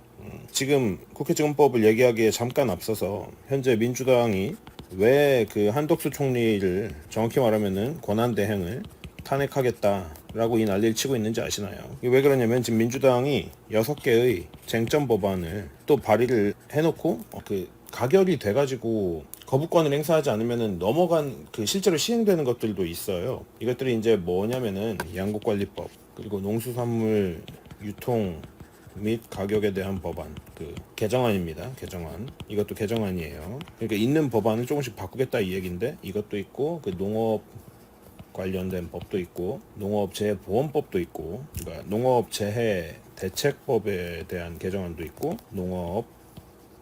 지금 국회 증언법을 얘기하기에 잠깐 앞서서 현재 민주당이 왜 그 한덕수 총리를, 정확히 말하면은 권한대행을 탄핵하겠다라고 이 난리를 치고 있는지 아시나요? 이게 왜 그러냐면 지금 민주당이 6개의 쟁점 법안을 또 발의를 해놓고 그 가결이 돼가지고 거부권을 행사하지 않으면은 넘어간 실제로 시행되는 것들도 있어요. 이것들이 이제 뭐냐면은 양곡관리법, 그리고 농수산물 유통 및 가격에 대한 법안, 개정안입니다. 개정안. 이것도 개정안이에요. 그러니까 있는 법안을 조금씩 바꾸겠다 이 얘기인데, 이것도 있고 농업 관련된 법도 있고 농업재해보험법도 있고, 그러니까 농업재해 대책법에 대한 개정안도 있고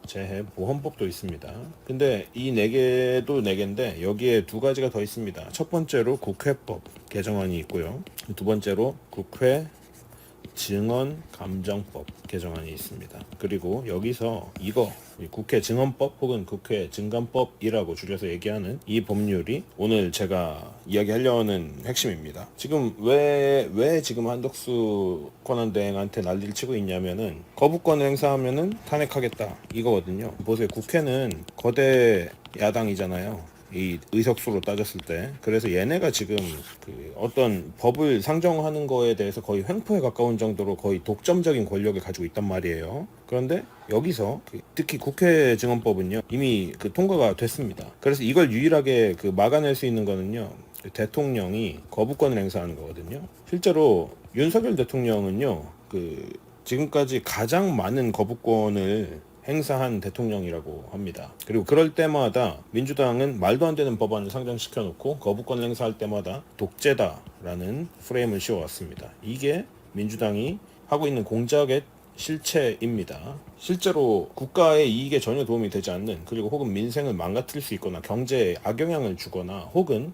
농업재해보험법도 있습니다. 근데 이 4개도 4개인데 여기에 2가지가 더 있습니다. 첫 번째로 국회법 개정안이 있고요. 두 번째로 국회 증언감정법 개정안이 있습니다. 그리고 여기서 국회 증언법 혹은 국회 증감법이라고 줄여서 얘기하는 이 법률이 오늘 제가 이야기하려는 핵심입니다. 지금 왜 지금 한덕수 권한대행한테 난리를 치고 있냐면은, 거부권을 행사하면은 탄핵하겠다 이거거든요. 보세요. 국회는 거대 야당이잖아요. 이 의석수로 따졌을 때. 그래서 얘네가 지금 어떤 법을 상정하는 거에 대해서 거의 횡포에 가까운 정도로 거의 독점적인 권력을 가지고 있단 말이에요. 그런데 여기서 특히 국회 증언법은요 이미 통과가 됐습니다. 그래서 이걸 유일하게 막아낼 수 있는 거는요, 대통령이 거부권을 행사하는 거거든요. 실제로 윤석열 대통령은요, 지금까지 가장 많은 거부권을 행사한 대통령이라고 합니다. 그리고 그럴 때마다 민주당은 말도 안 되는 법안을 상정시켜 놓고 거부권을 행사할 때마다 독재다라는 프레임을 씌워왔습니다. 이게 민주당이 하고 있는 공작의 실체입니다. 실제로 국가의 이익에 전혀 도움이 되지 않는, 그리고 혹은 민생을 망가뜨릴 수 있거나 경제에 악영향을 주거나 혹은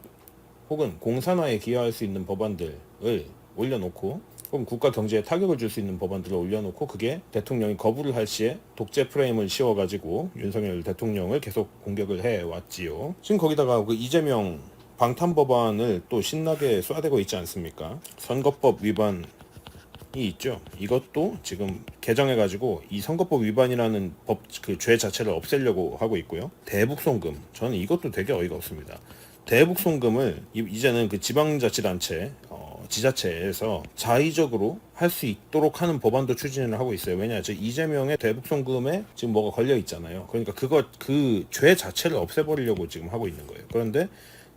공산화에 기여할 수 있는 법안들을 올려놓고, 혹은 국가 경제에 타격을 줄 수 있는 법안들을 올려놓고, 그게 대통령이 거부를 할 시에 독재 프레임을 씌워가지고 윤석열 대통령을 계속 공격을 해왔지요. 지금 거기다가 그 이재명 방탄 법안을 또 신나게 쏴대고 있지 않습니까? 선거법 위반이 있죠. 이것도 지금 개정해가지고 이 선거법 위반이라는 죄 자체를 없애려고 하고 있고요. 대북송금, 저는 이것도 되게 어이가 없습니다. 대북송금을 이제는 그 지방자치단체 지자체에서 자의적으로 할 수 있도록 하는 법안도 추진을 하고 있어요. 왜냐, 이재명의 대북송금에 지금 뭐가 걸려 있잖아요. 그러니까 그 죄 자체를 없애버리려고 지금 하고 있는 거예요. 그런데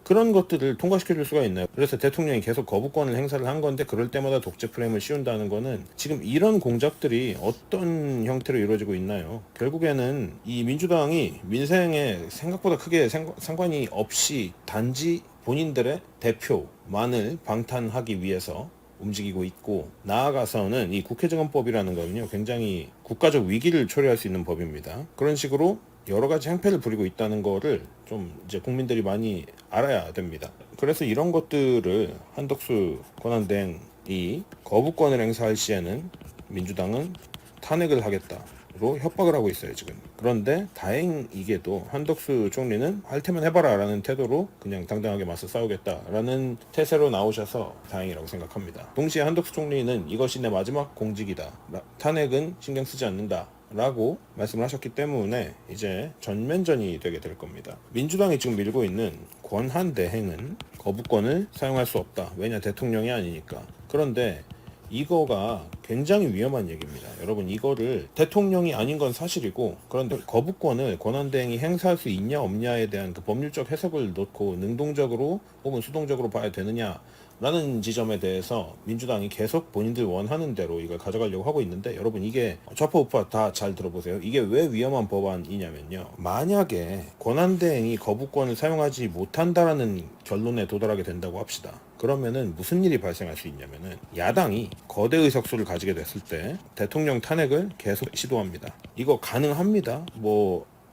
그런 것들을 통과시켜줄 수가 있나요? 그래서 대통령이 계속 거부권을 행사를 한 건데, 그럴 때마다 독재 프레임을 씌운다는 거는 지금 이런 공작들이 어떤 형태로 이루어지고 있나요? 결국에는 이 민주당이 민생에 생각보다 크게 상관이 없이 단지 본인들의 대표만을 방탄하기 위해서 움직이고 있고, 나아가서는 이 국회증언법이라는 거는요, 굉장히 국가적 위기를 초래할 수 있는 법입니다. 그런 식으로 여러 가지 행패를 부리고 있다는 거를 좀 이제 국민들이 많이 알아야 됩니다. 그래서 이런 것들을 한덕수 권한대행이 거부권을 행사할 시에는 민주당은 탄핵을 하겠다로 협박을 하고 있어요, 지금. 그런데 다행이게도 한덕수 총리는 할 테면 해봐라 라는 태도로 그냥 당당하게 맞서 싸우겠다라는 태세로 나오셔서 다행이라고 생각합니다. 동시에 한덕수 총리는 이것이 내 마지막 공직이다, 탄핵은 신경 쓰지 않는다 라고 말씀을 하셨기 때문에 이제 전면전이 되게 될 겁니다. 민주당이 지금 밀고 있는 권한대행은 거부권을 사용할 수 없다. 왜냐, 대통령이 아니니까. 그런데 이거가 굉장히 위험한 얘기입니다. 여러분, 이거를 대통령이 아닌 건 사실이고, 그런데 거부권을 권한대행이 행사할 수 있냐 없냐에 대한 그 법률적 해석을 놓고 능동적으로 혹은 수동적으로 봐야 되느냐 라는 지점에 대해서 민주당이 계속 본인들 원하는 대로 이걸 가져가려고 하고 있는데, 여러분, 이게 좌파 우파 다 잘 들어보세요. 이게 왜 위험한 법안이냐면요, 만약에 권한대행이 거부권을 사용하지 못한다라는 결론에 도달하게 된다고 합시다. 그러면은 무슨 일이 발생할 수 있냐면은, 야당이 거대 의석수를 가지게 됐을 때 대통령 탄핵을 계속 시도합니다. 이거 가능합니다.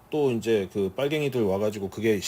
또 이제 그 빨갱이들 와가지고 그게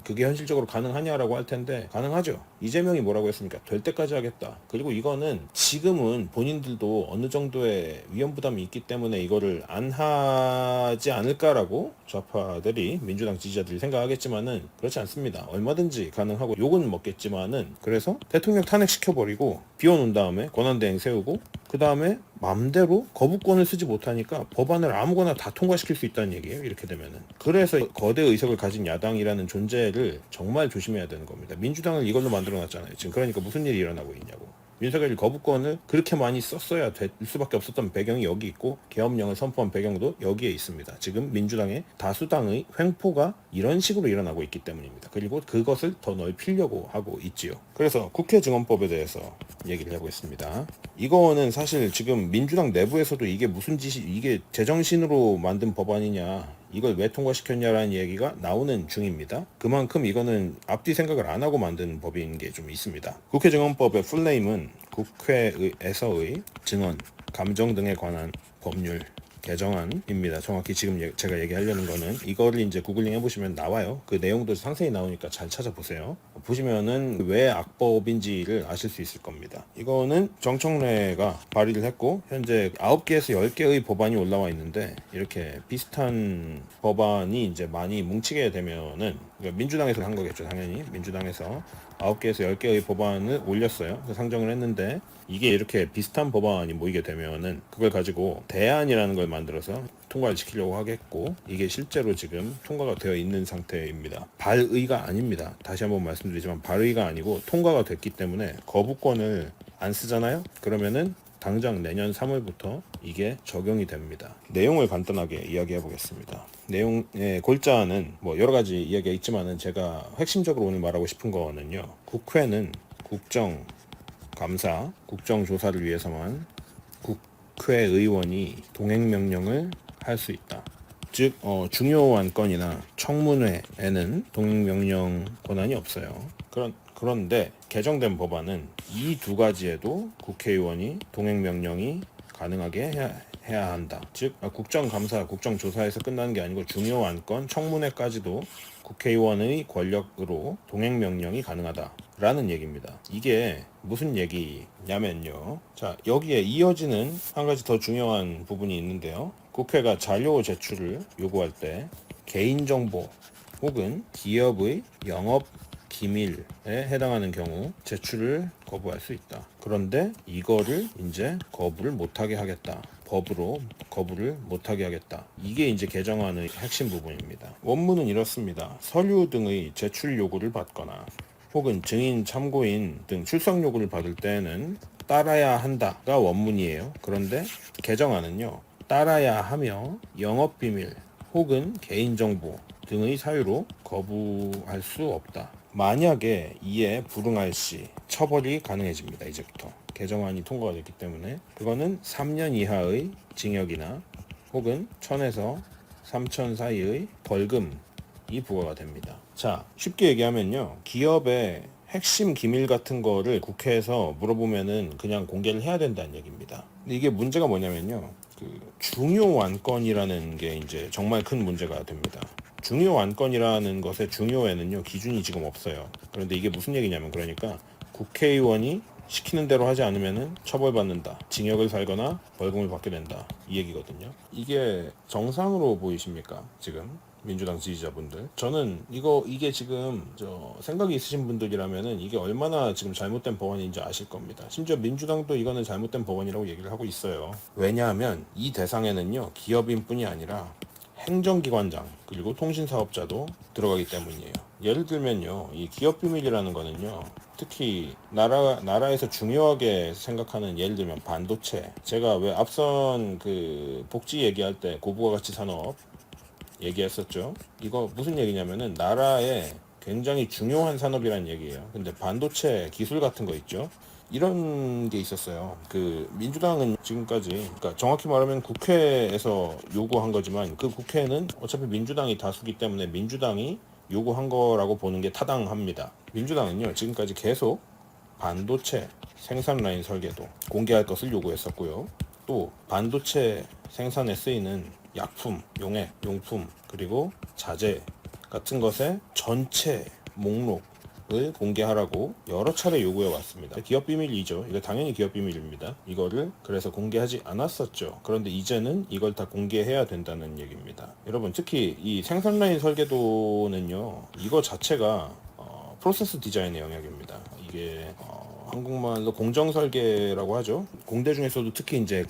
현실적으로 가능하냐라고 할 텐데, 가능하죠. 이재명이 뭐라고 했습니까? 될 때까지 하겠다. 그리고 이거는 지금은 본인들도 어느 정도의 위험 부담이 있기 때문에 이거를 안 하지 않을까라고 좌파들이, 민주당 지지자들이 생각하겠지만은 그렇지 않습니다. 얼마든지 가능하고 욕은 먹겠지만은, 그래서 대통령 탄핵시켜버리고 비워놓은 다음에 권한대행 세우고, 그 다음에 맘대로 거부권을 쓰지 못하니까 법안을 아무거나 다 통과시킬 수 있다는 얘기예요. 이렇게 되면은. 그래서 거대 의석을 가진 야당이라는 존재를 정말 조심해야 되는 겁니다. 민주당을 이걸로 만들어놨잖아요. 지금 그러니까 무슨 일이 일어나고 있냐고. 윤석열이 거부권을 그렇게 많이 썼어야 될 수밖에 없었던 배경이 여기 있고, 계엄령을 선포한 배경도 여기에 있습니다. 지금 민주당의 다수당의 횡포가 이런 식으로 일어나고 있기 때문입니다. 그리고 그것을 더 넓히려고 하고 있지요. 그래서 국회증언법에 대해서 얘기를 해보겠습니다. 이거는 사실 지금 민주당 내부에서도 이게 제정신으로 만든 법안이냐, 이걸 왜 통과시켰냐라는 얘기가 나오는 중입니다. 그만큼 이거는 앞뒤 생각을 안 하고 만든 법인 게 좀 있습니다. 국회증언법의 풀네임은 국회에서의 증언, 감정 등에 관한 법률 개정안입니다. 정확히 지금 제가 얘기하려는 거는, 이거를 이제 구글링 해보시면 나와요. 그 내용도 상세히 나오니까 잘 찾아보세요. 보시면은 왜 악법인지를 아실 수 있을 겁니다. 이거는 정청래가 발의를 했고, 현재 9개에서 10개의 법안이 올라와 있는데, 이렇게 비슷한 법안이 이제 많이 뭉치게 되면은, 그러니까 민주당에서 한 거겠죠, 당연히. 민주당에서 9개에서 10개의 법안을 올렸어요. 상정을 했는데, 이게 이렇게 비슷한 법안이 모이게 되면은 그걸 가지고 대안이라는 걸 만들어서 통과를 시키려고 하겠고, 이게 실제로 지금 통과가 되어 있는 상태입니다. 발의가 아닙니다. 다시 한번 말씀드리지만 발의가 아니고 통과가 됐기 때문에 거부권을 안 쓰잖아요. 그러면은 당장 내년 3월부터 이게 적용이 됩니다. 내용을 간단하게 이야기해 보겠습니다. 내용의 골자는 뭐 여러 가지 이야기가 있지만은 제가 핵심적으로 오늘 말하고 싶은 거는요. 국회는 국정감사, 국정조사를 위해서만 국회의원이 동행명령을 할 수 있다. 즉 중요 안건이나 청문회에는 동행명령 권한이 없어요. 그런데 개정된 법안은 이 두 가지에도 국회의원이 동행명령이 가능하게 해야 한다. 즉 국정감사, 국정조사에서 끝나는 게 아니고 중요 안건, 청문회까지도 국회의원의 권력으로 동행명령이 가능하다라는 얘기입니다. 이게 무슨 얘기냐면요. 자, 여기에 이어지는 한 가지 더 중요한 부분이 있는데요. 국회가 자료 제출을 요구할 때 개인정보 혹은 기업의 영업 기밀에 해당하는 경우 제출을 거부할 수 있다. 그런데 이거를 이제 거부를 못하게 하겠다. 법으로 거부를 못하게 하겠다. 이게 이제 개정안의 핵심 부분입니다. 원문은 이렇습니다. 서류 등의 제출 요구를 받거나 혹은 증인, 참고인 등 출석 요구를 받을 때에는 따라야 한다가 원문이에요. 그런데 개정안은요. 따라야 하며 영업비밀 혹은 개인정보 등의 사유로 거부할 수 없다. 만약에 이에 불응할 시 처벌이 가능해집니다. 이제부터 개정안이 통과가 됐기 때문에 그거는 3년 이하의 징역이나 혹은 1,000에서 3,000 사이의 벌금이 부과가 됩니다. 자, 쉽게 얘기하면요. 기업의 핵심 기밀 같은 거를 국회에서 물어보면은 그냥 공개를 해야 된다는 얘기입니다. 근데 이게 문제가 뭐냐면요. 중요 안건이라는 게 이제 정말 큰 문제가 됩니다. 중요 안건이라는 것의 중요에는요 기준이 지금 없어요. 그런데 이게 무슨 얘기냐면 그러니까 국회의원이 시키는 대로 하지 않으면은 처벌받는다, 징역을 살거나 벌금을 받게 된다 이 얘기거든요. 이게 정상으로 보이십니까? 지금 민주당 지지자분들, 저는 이게 지금 생각이 있으신 분들이라면은 이게 얼마나 지금 잘못된 법안인지 아실 겁니다. 심지어 민주당도 이거는 잘못된 법안이라고 얘기를 하고 있어요. 왜냐하면 이 대상에는요 기업인뿐이 아니라 행정기관장 그리고 통신사업자도 들어가기 때문이에요. 예를 들면요, 이 기업비밀이라는 거는요, 특히 나라에서 중요하게 생각하는, 예를 들면 반도체, 제가 왜 앞선 그 복지 얘기할 때 고부가 가치 산업 얘기했었죠. 이거 무슨 얘기냐면은 나라에 굉장히 중요한 산업이라는 얘기예요. 근데 반도체 기술 같은 거 있죠. 이런 게 있었어요. 민주당은 지금까지, 그러니까 정확히 말하면 국회에서 요구한 거지만 그 국회는 어차피 민주당이 다수기 때문에 민주당이 요구한 거라고 보는 게 타당합니다. 민주당은요, 지금까지 계속 반도체 생산 라인 설계도 공개할 것을 요구했었고요. 또 반도체 생산에 쓰이는 약품, 용액, 용품, 그리고 자재 같은 것의 전체 목록을 공개하라고 여러 차례 요구해 왔습니다. 기업 비밀이죠. 이거 당연히 기업 비밀입니다. 이거를 그래서 공개하지 않았었죠. 그런데 이제는 이걸 다 공개해야 된다는 얘기입니다. 여러분, 특히 이 생산 라인 설계도는요, 이거 자체가 프로세스 디자인의 영역입니다. 이게 한국말로 공정 설계라고 하죠. 공대 중에서도 특히 이제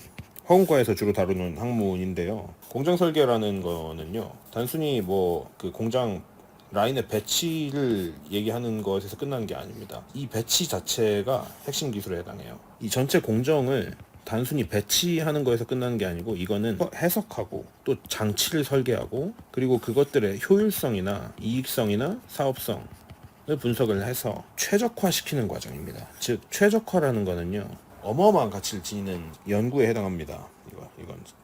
화공과에서 주로 다루는 학문인데요. 공정 설계라는 거는요, 단순히 그 공장 라인의 배치를 얘기하는 것에서 끝나는 게 아닙니다. 이 배치 자체가 핵심 기술에 해당해요. 이 전체 공정을 단순히 배치하는 거에서 끝나는 게 아니고 이거는 해석하고 또 장치를 설계하고 그리고 그것들의 효율성이나 이익성이나 사업성을 분석을 해서 최적화시키는 과정입니다. 즉 최적화라는 거는요, 어마어마한 가치를 지니는 연구에 해당합니다.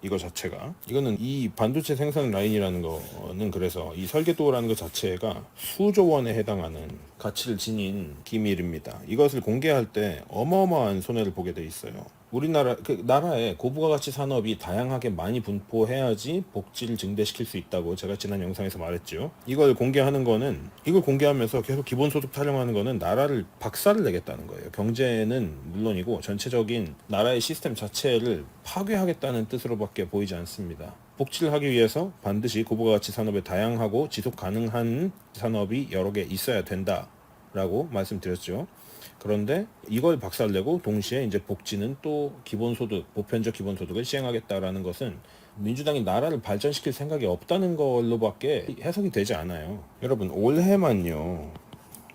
이거 자체가. 이거는 이 반도체 생산 라인이라는 거는 그래서 이 설계도라는 것 자체가 수조 원에 해당하는 가치를 지닌 기밀입니다. 이것을 공개할 때 어마어마한 손해를 보게 돼 있어요. 우리나라 나라에 고부가 가치 산업이 다양하게 많이 분포해야지 복지를 증대시킬 수 있다고 제가 지난 영상에서 말했죠. 이걸 공개하면서 계속 기본소득 타령하는 거는 나라를 박살을 내겠다는 거예요. 경제는 물론이고 전체적인 나라의 시스템 자체를 파괴하겠다는 뜻으로밖에 보이지 않습니다. 복지를 하기 위해서 반드시 고부가 가치 산업의 다양하고 지속 가능한 산업이 여러 개 있어야 된다라고 말씀드렸죠. 그런데 이걸 박살내고 동시에 이제 복지는 또 기본소득, 보편적 기본소득을 시행하겠다라는 것은 민주당이 나라를 발전시킬 생각이 없다는 걸로밖에 해석이 되지 않아요. 여러분, 올해만요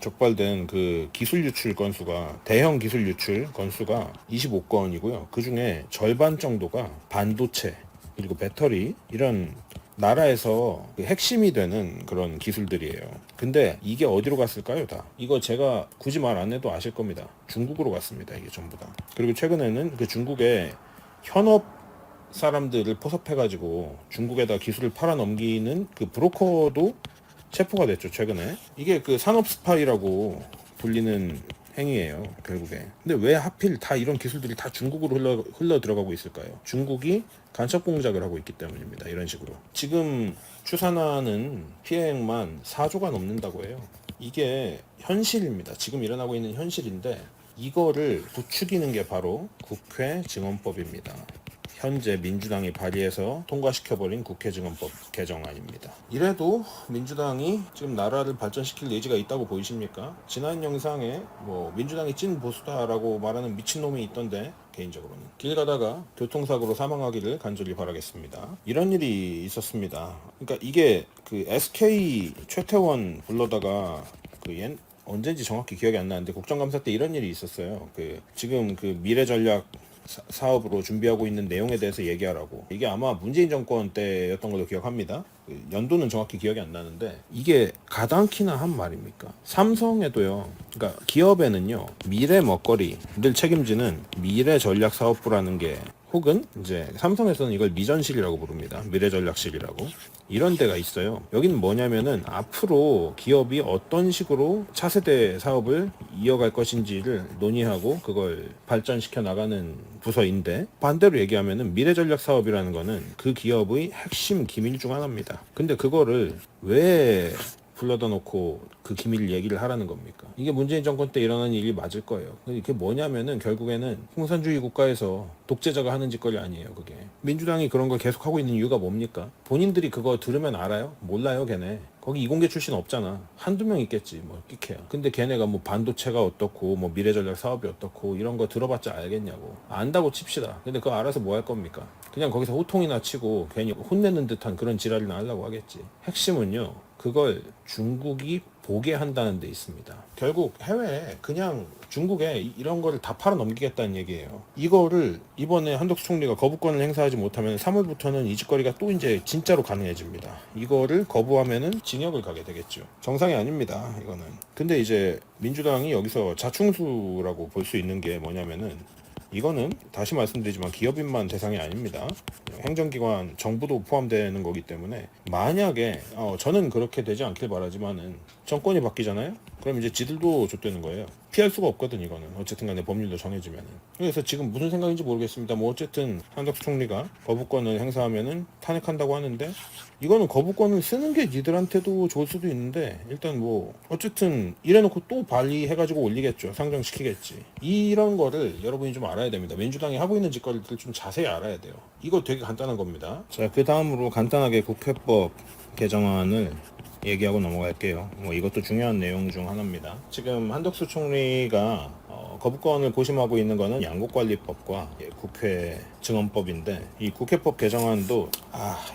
적발된 기술 유출 건수가, 대형 기술 유출 건수가 25건이고요. 그 중에 절반 정도가 반도체 그리고 배터리 이런 나라에서 그 핵심이 되는 그런 기술들이에요. 근데 이게 어디로 갔을까요? 다 이거 제가 굳이 말 안 해도 아실 겁니다. 중국으로 갔습니다. 이게 전부 다. 그리고 최근에는 그 중국의 현업 사람들을 포섭해가지고 중국에다 기술을 팔아넘기는 그 브로커도 체포가 됐죠, 최근에. 이게 그 산업 스파이라고 불리는 행위예요, 결국에. 근데 왜 하필 다 이런 기술들이 다 중국으로 흘러 들어가고 있을까요? 중국이 간첩 공작을 하고 있기 때문입니다. 이런 식으로. 지금 추산하는 피해액만 4조가 넘는다고 해요. 이게 현실입니다. 지금 일어나고 있는 현실인데 이거를 부추기는 게 바로 국회 증언법입니다. 현재 민주당이 발의해서 통과시켜버린 국회증언법 개정안입니다. 이래도 민주당이 지금 나라를 발전시킬 의지가 있다고 보이십니까? 지난 영상에 뭐 민주당이 찐 보수다라고 말하는 미친놈이 있던데 개인적으로는 길 가다가 교통사고로 사망하기를 간절히 바라겠습니다. 이런 일이 있었습니다. 그러니까 이게 그 SK 최태원 불러다가 언젠지 정확히 기억이 안 나는데 국정감사 때 이런 일이 있었어요. 지금 미래전략 사업으로 준비하고 있는 내용에 대해서 얘기하라고. 이게 아마 문재인 정권 때였던 걸로 기억합니다. 연도는 정확히 기억이 안 나는데 이게 가당키나 한 말입니까? 삼성에도요. 그러니까 기업에는요. 미래 먹거리를 책임지는 미래전략사업부라는 게 혹은 이제 삼성에서는 이걸 미전실이라고 부릅니다. 미래전략실이라고. 이런 데가 있어요. 여기는 뭐냐면은 앞으로 기업이 어떤 식으로 차세대 사업을 이어갈 것인지를 논의하고 그걸 발전시켜 나가는 부서인데 반대로 얘기하면은 미래전략 사업이라는 거는 그 기업의 핵심 기밀 중 하나입니다. 근데 그거를 왜 불러다 놓고 그 기밀 얘기를 하라는 겁니까? 이게 문재인 정권 때 일어난 일이 맞을 거예요. 이게 뭐냐면은 결국에는 공산주의 국가에서 독재자가 하는 짓거리 아니에요, 그게. 민주당이 그런 걸 계속 하고 있는 이유가 뭡니까? 본인들이 그거 들으면 알아요? 몰라요, 걔네. 거기 이공계 출신 없잖아. 한두 명 있겠지, 뭐, 끼케야. 근데 걔네가 뭐 반도체가 어떻고, 뭐 미래전략 사업이 어떻고, 이런 거 들어봤자 알겠냐고. 안다고 칩시다. 근데 그거 알아서 뭐 할 겁니까? 그냥 거기서 호통이나 치고 괜히 혼내는 듯한 그런 지랄이나 하려고 하겠지. 핵심은요, 그걸 중국이 보게 한다는 데 있습니다. 결국 해외에 그냥 중국에 이런 거를 다 팔아 넘기겠다는 얘기예요. 이거를 이번에 한덕수 총리가 거부권을 행사하지 못하면 3월부터는 이 짓거리가 또 이제 진짜로 가능해집니다. 이거를 거부하면은 징역을 가게 되겠죠. 정상이 아닙니다, 이거는. 근데 이제 민주당이 여기서 자충수라고 볼 수 있는 게 뭐냐면은 이거는 다시 말씀드리지만 기업인만 대상이 아닙니다. 행정기관, 정부도 포함되는 거기 때문에 만약에 저는 그렇게 되지 않길 바라지만은 정권이 바뀌잖아요? 그럼 이제 지들도 좆되는 거예요. 피할 수가 없거든 이거는. 어쨌든 간에 법률도 정해지면은. 그래서 지금 무슨 생각인지 모르겠습니다. 뭐 어쨌든 한덕수 총리가 거부권을 행사하면은 탄핵한다고 하는데 이거는 거부권을 쓰는 게 니들한테도 좋을 수도 있는데 일단 뭐 어쨌든 이래놓고 또 발의해가지고 올리겠죠. 상정시키겠지. 이런 거를 여러분이 좀 알아야 됩니다. 민주당이 하고 있는 짓거리들 좀 자세히 알아야 돼요. 이거 되게 간단한 겁니다. 자, 그 다음으로 간단하게 국회법 개정안을 얘기하고 넘어갈게요. 뭐 이것도 중요한 내용 중 하나입니다. 지금 한덕수 총리가 거부권을 고심하고 있는 거는 양국관리법과 국회 증언법인데 이 국회법 개정안도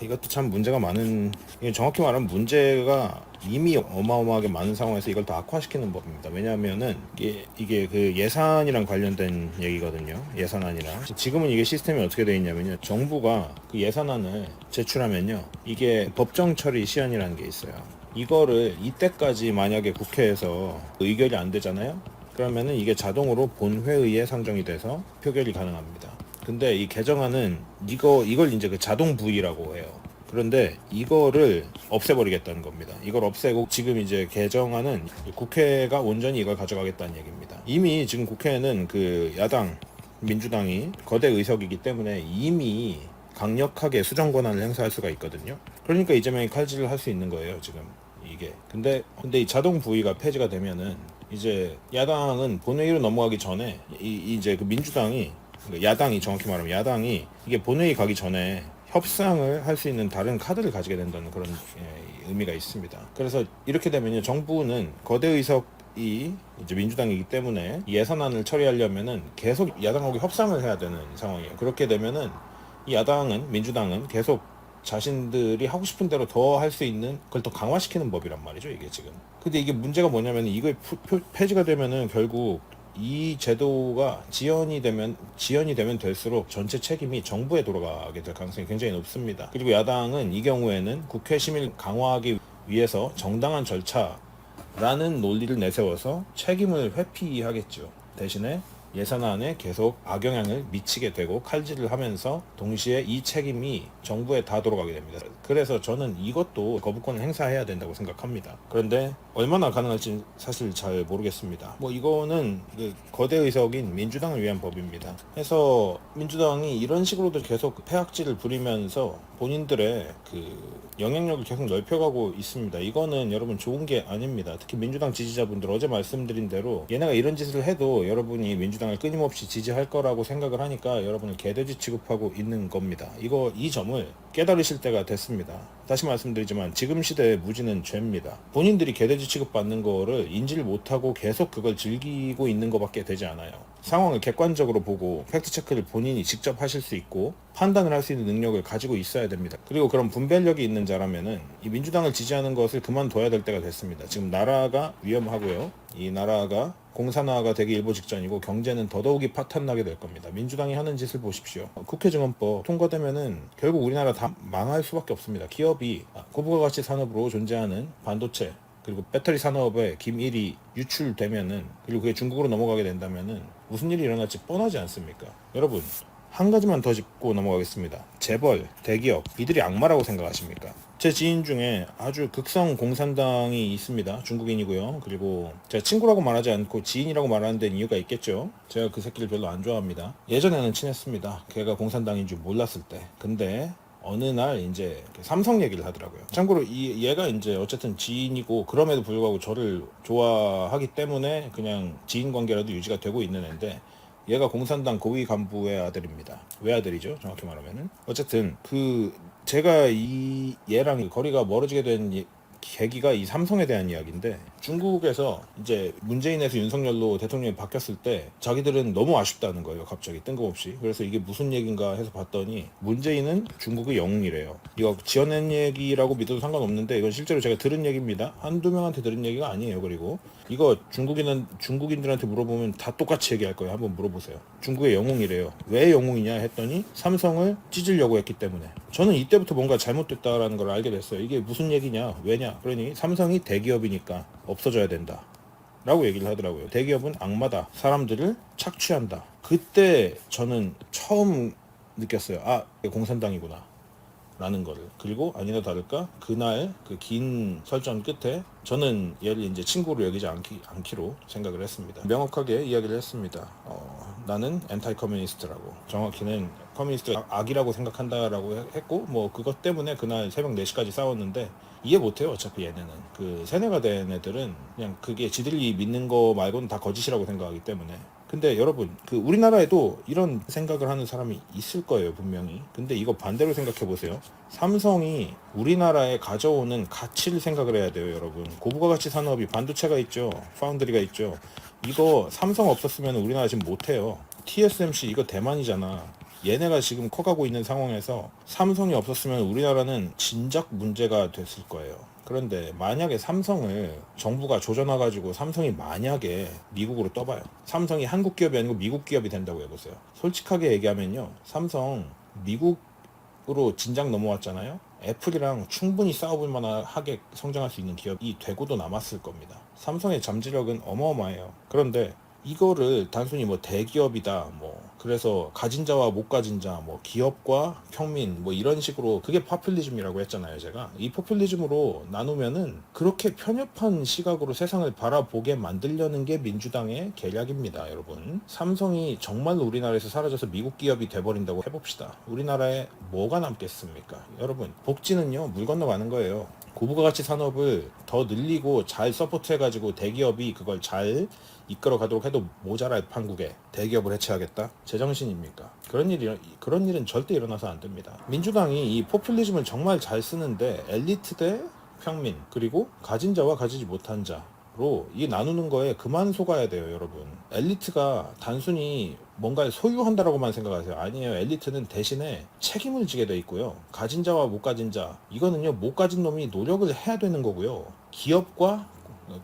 이것도 참 문제가 많은, 정확히 말하면 문제가 이미 어마어마하게 많은 상황에서 이걸 더 악화시키는 법입니다. 왜냐하면은 이게 그 예산이랑 관련된 얘기거든요. 예산안이랑. 지금은 이게 시스템이 어떻게 되어 있냐면요. 정부가 그 예산안을 제출하면요. 이게 법정 처리 시한이라는 게 있어요. 이거를 이때까지 만약에 국회에서 의결이 안 되잖아요. 그러면은 이게 자동으로 본회의에 상정이 돼서 표결이 가능합니다. 근데 이 개정안은 이걸 이제 그 자동 부의라고 해요. 그런데 이거를 없애버리겠다는 겁니다. 이걸 없애고 지금 이제 개정안은 국회가 온전히 이걸 가져가겠다는 얘기입니다. 이미 지금 국회에는 그 야당 민주당이 거대 의석이기 때문에 이미 강력하게 수정 권한을 행사할 수가 있거든요. 그러니까 이재명이 칼질을 할 수 있는 거예요, 지금 이게. 근데 이 자동 부의가 폐지가 되면은 이제 야당은 본회의로 넘어가기 전에 이제 그 민주당이, 야당이, 정확히 말하면 야당이 이게 본회의 가기 전에 협상을 할 수 있는 다른 카드를 가지게 된다는 그런 의미가 있습니다. 그래서 이렇게 되면요, 정부는 거대 의석이 이제 민주당이기 때문에 예산안을 처리하려면은 계속 야당하고 협상을 해야 되는 상황이에요. 그렇게 되면은 이 민주당은 계속 자신들이 하고 싶은 대로 더 할 수 있는 그걸 더 강화시키는 법이란 말이죠, 이게 지금. 근데 이게 문제가 뭐냐면 이거 폐지가 되면은 결국 이 제도가 지연이 되면 될수록 전체 책임이 정부에 돌아가게 될 가능성이 굉장히 높습니다. 그리고 야당은 이 경우에는 국회 심의를 강화하기 위해서 정당한 절차라는 논리를 내세워서 책임을 회피하겠죠. 대신에 예산안에 계속 악영향을 미치게 되고 칼질을 하면서 동시에 이 책임이 정부에 다 돌아가게 됩니다. 그래서 저는 이것도 거부권을 행사해야 된다고 생각합니다. 그런데 얼마나 가능할지 사실 잘 모르겠습니다. 뭐 이거는 그 거대 의석인 민주당을 위한 법입니다. 해서 민주당이 이런 식으로도 계속 폐악질을 부리면서 본인들의 그 영향력을 계속 넓혀가고 있습니다. 이거는 여러분 좋은 게 아닙니다. 특히 민주당 지지자분들 어제 말씀드린 대로 얘네가 이런 짓을 해도 여러분이 민주당을 끊임없이 지지할 거라고 생각을 하니까 여러분을 개돼지 취급하고 있는 겁니다. 이 점을 깨달으실 때가 됐습니다. 다시 말씀드리지만 지금 시대의 무지는 죄입니다. 본인들이 개돼지 취급받는 거를 인지를 못하고 계속 그걸 즐기고 있는 것밖에 되지 않아요. 상황을 객관적으로 보고 팩트체크를 본인이 직접 하실 수 있고 판단을 할 수 있는 능력을 가지고 있어야 됩니다. 그리고 그런 분별력이 있는 자라면은 이 민주당을 지지하는 것을 그만둬야 될 때가 됐습니다. 지금 나라가 위험하고요. 이 나라가 공산화가 되기 일보 직전이고 경제는 더더욱이 파탄나게 될 겁니다. 민주당이 하는 짓을 보십시오. 국회 증언법 통과되면은 결국 우리나라 다 망할 수밖에 없습니다. 기업이 고부가 가치 산업으로 존재하는 반도체 그리고 배터리 산업에 김일이 유출되면은 그리고 그게 중국으로 넘어가게 된다면은 무슨 일이 일어날지 뻔하지 않습니까? 여러분 한 가지만 더 짚고 넘어가겠습니다. 재벌, 대기업 이들이 악마라고 생각하십니까? 제 지인 중에 아주 극성 공산당이 있습니다. 중국인이고요. 그리고 제가 친구라고 말하지 않고 지인이라고 말하는 데는 이유가 있겠죠. 제가 그 새끼를 별로 안 좋아합니다. 예전에는 친했습니다. 걔가 공산당인 줄 몰랐을 때. 근데 어느 날 이제 삼성 얘기를 하더라고요. 참고로 얘가 이제 어쨌든 지인이고 그럼에도 불구하고 저를 좋아하기 때문에 그냥 지인 관계라도 유지가 되고 있는 애인데 얘가 공산당 고위 간부의 아들입니다. 외아들이죠. 정확히 말하면은. 어쨌든 제가 얘랑 거리가 멀어지게 된 계기가 이 삼성에 대한 이야기인데 중국에서 이제 문재인에서 윤석열로 대통령이 바뀌었을 때 자기들은 너무 아쉽다는 거예요. 갑자기 뜬금없이. 그래서 이게 무슨 얘기인가 해서 봤더니 문재인은 중국의 영웅이래요. 이거 지어낸 얘기라고 믿어도 상관없는데 이건 실제로 제가 들은 얘기입니다. 한두 명한테 들은 얘기가 아니에요. 그리고 이거 중국인들한테 물어보면 다 똑같이 얘기할 거예요. 한번 물어보세요. 중국의 영웅이래요. 왜 영웅이냐 했더니 삼성을 찢으려고 했기 때문에. 저는 이때부터 뭔가 잘못됐다라는 걸 알게 됐어요. 이게 무슨 얘기냐? 왜냐? 그러니 삼성이 대기업이니까 없어져야 된다 라고 얘기를 하더라고요. 대기업은 악마다. 사람들을 착취한다. 그때 저는 처음 느꼈어요. 아, 이게 공산당이구나 라는 거를. 그리고 아니나 다를까 그날 그 긴 설전 끝에 저는 얘를 이제 친구로 여기지 않기로 생각을 했습니다. 명확하게 이야기를 했습니다. 나는 엔타이 커뮤니스트라고. 정확히는 커뮤니스트 악이라고 생각한다라고 했고 뭐 그것 때문에 그날 새벽 4시까지 싸웠는데 이해 못해요. 어차피 얘네는 그 세뇌가 된 애들은 그냥 그게 지들이 믿는 거 말고는 다 거짓이라고 생각하기 때문에. 근데 여러분 그 우리나라에도 이런 생각을 하는 사람이 있을 거예요. 분명히. 근데 이거 반대로 생각해 보세요. 삼성이 우리나라에 가져오는 가치를 생각을 해야 돼요. 여러분 고부가 가치 산업이 반도체가 있죠. 파운드리가 있죠. 이거 삼성 없었으면 우리나라 지금 못해요. TSMC 이거 대만이잖아. 얘네가 지금 커가고 있는 상황에서 삼성이 없었으면 우리나라는 진작 문제가 됐을 거예요. 그런데 만약에 삼성을 정부가 조져놔가지고 삼성이 만약에 미국으로 떠봐요. 삼성이 한국 기업이 아니고 미국 기업이 된다고 해보세요. 솔직하게 얘기하면요. 삼성 미국으로 진작 넘어왔잖아요. 애플이랑 충분히 싸워볼 만하게 성장할 수 있는 기업이 되고도 남았을 겁니다. 삼성의 잠재력은 어마어마해요. 그런데 이거를 단순히 뭐 대기업이다 뭐 그래서 가진 자와 못 가진 자 뭐 기업과 평민 뭐 이런 식으로 그게 포퓰리즘이라고 했잖아요. 제가 이 포퓰리즘으로 나누면은 그렇게 편협한 시각으로 세상을 바라보게 만들려는 게 민주당의 계략입니다. 여러분 삼성이 정말로 우리나라에서 사라져서 미국 기업이 돼버린다고 해봅시다. 우리나라에 뭐가 남겠습니까? 여러분 복지는요 물 건너가는 거예요. 고부가 가치 산업을 더 늘리고 잘 서포트해가지고 대기업이 그걸 잘 이끌어 가도록 해도 모자랄 판국에 대기업을 해체하겠다? 제정신입니까? 그런 일은 절대 일어나서 안 됩니다. 민주당이 이 포퓰리즘을 정말 잘 쓰는데 엘리트 대 평민 그리고 가진 자와 가지지 못한 자로 이 나누는 거에 그만 속아야 돼요. 여러분 엘리트가 단순히 뭔가를 소유한다라고만 생각하세요. 아니에요. 엘리트는 대신에 책임을 지게 돼 있고요. 가진 자와 못 가진 자 이거는요 못 가진 놈이 노력을 해야 되는 거고요. 기업과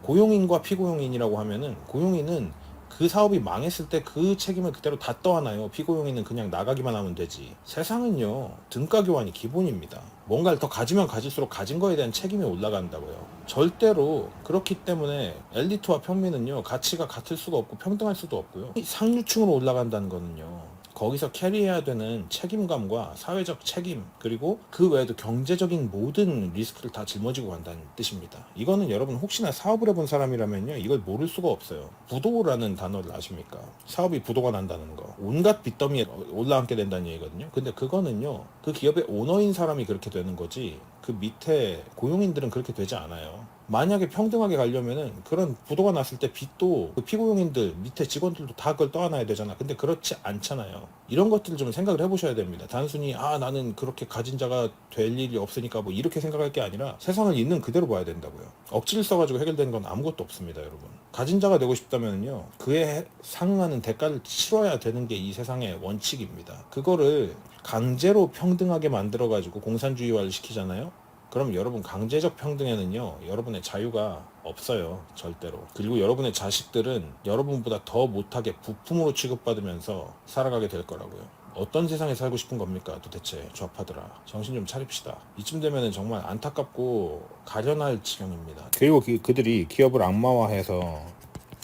고용인과 피고용인이라고 하면은 고용인은 그 사업이 망했을 때 그 책임을 그대로 다 떠안아요. 피고용인은 그냥 나가기만 하면 되지. 세상은요, 등가 교환이 기본입니다. 뭔가를 더 가지면 가질수록 가진 거에 대한 책임이 올라간다고요. 절대로. 그렇기 때문에 엘리트와 평민은요, 가치가 같을 수가 없고 평등할 수도 없고요. 상류층으로 올라간다는 거는요, 거기서 캐리해야 되는 책임감과 사회적 책임, 그리고 그 외에도 경제적인 모든 리스크를 다 짊어지고 간다는 뜻입니다. 이거는 여러분 혹시나 사업을 해본 사람이라면요, 이걸 모를 수가 없어요. 부도라는 단어를 아십니까? 사업이 부도가 난다는 거. 온갖 빚더미에 올라앉게 된다는 얘기거든요. 근데 그거는요, 그 기업의 오너인 사람이 그렇게 되는 거지, 그 밑에 고용인들은 그렇게 되지 않아요. 만약에 평등하게 가려면은 그런 부도가 났을 때 빚도 그 피고용인들 밑에 직원들도 다 그걸 떠안아야 되잖아. 근데 그렇지 않잖아요. 이런 것들을 좀 생각을 해보셔야 됩니다. 단순히 나는 그렇게 가진 자가 될 일이 없으니까 뭐 이렇게 생각할 게 아니라 세상을 있는 그대로 봐야 된다고요. 억지를 써가지고 해결되는 건 아무것도 없습니다, 여러분. 가진 자가 되고 싶다면요, 그에 상응하는 대가를 치러야 되는 게 이 세상의 원칙입니다. 그거를 강제로 평등하게 만들어가지고 공산주의화를 시키잖아요. 그럼 여러분, 강제적 평등에는요, 여러분의 자유가 없어요, 절대로. 그리고 여러분의 자식들은 여러분보다 더 못하게 부품으로 취급받으면서 살아가게 될 거라고요. 어떤 세상에 살고 싶은 겁니까, 도대체, 좌파들아. 정신 좀 차립시다. 이쯤 되면은 정말 안타깝고 가련할 지경입니다. 그리고 그들이 기업을 악마화해서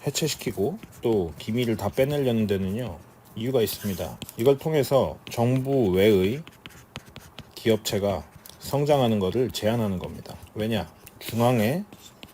해체시키고 또 기밀을 다 빼내려는 데는요, 이유가 있습니다. 이걸 통해서 정부 외의 기업체가 성장하는 것을 제한하는 겁니다. 왜냐? 중앙에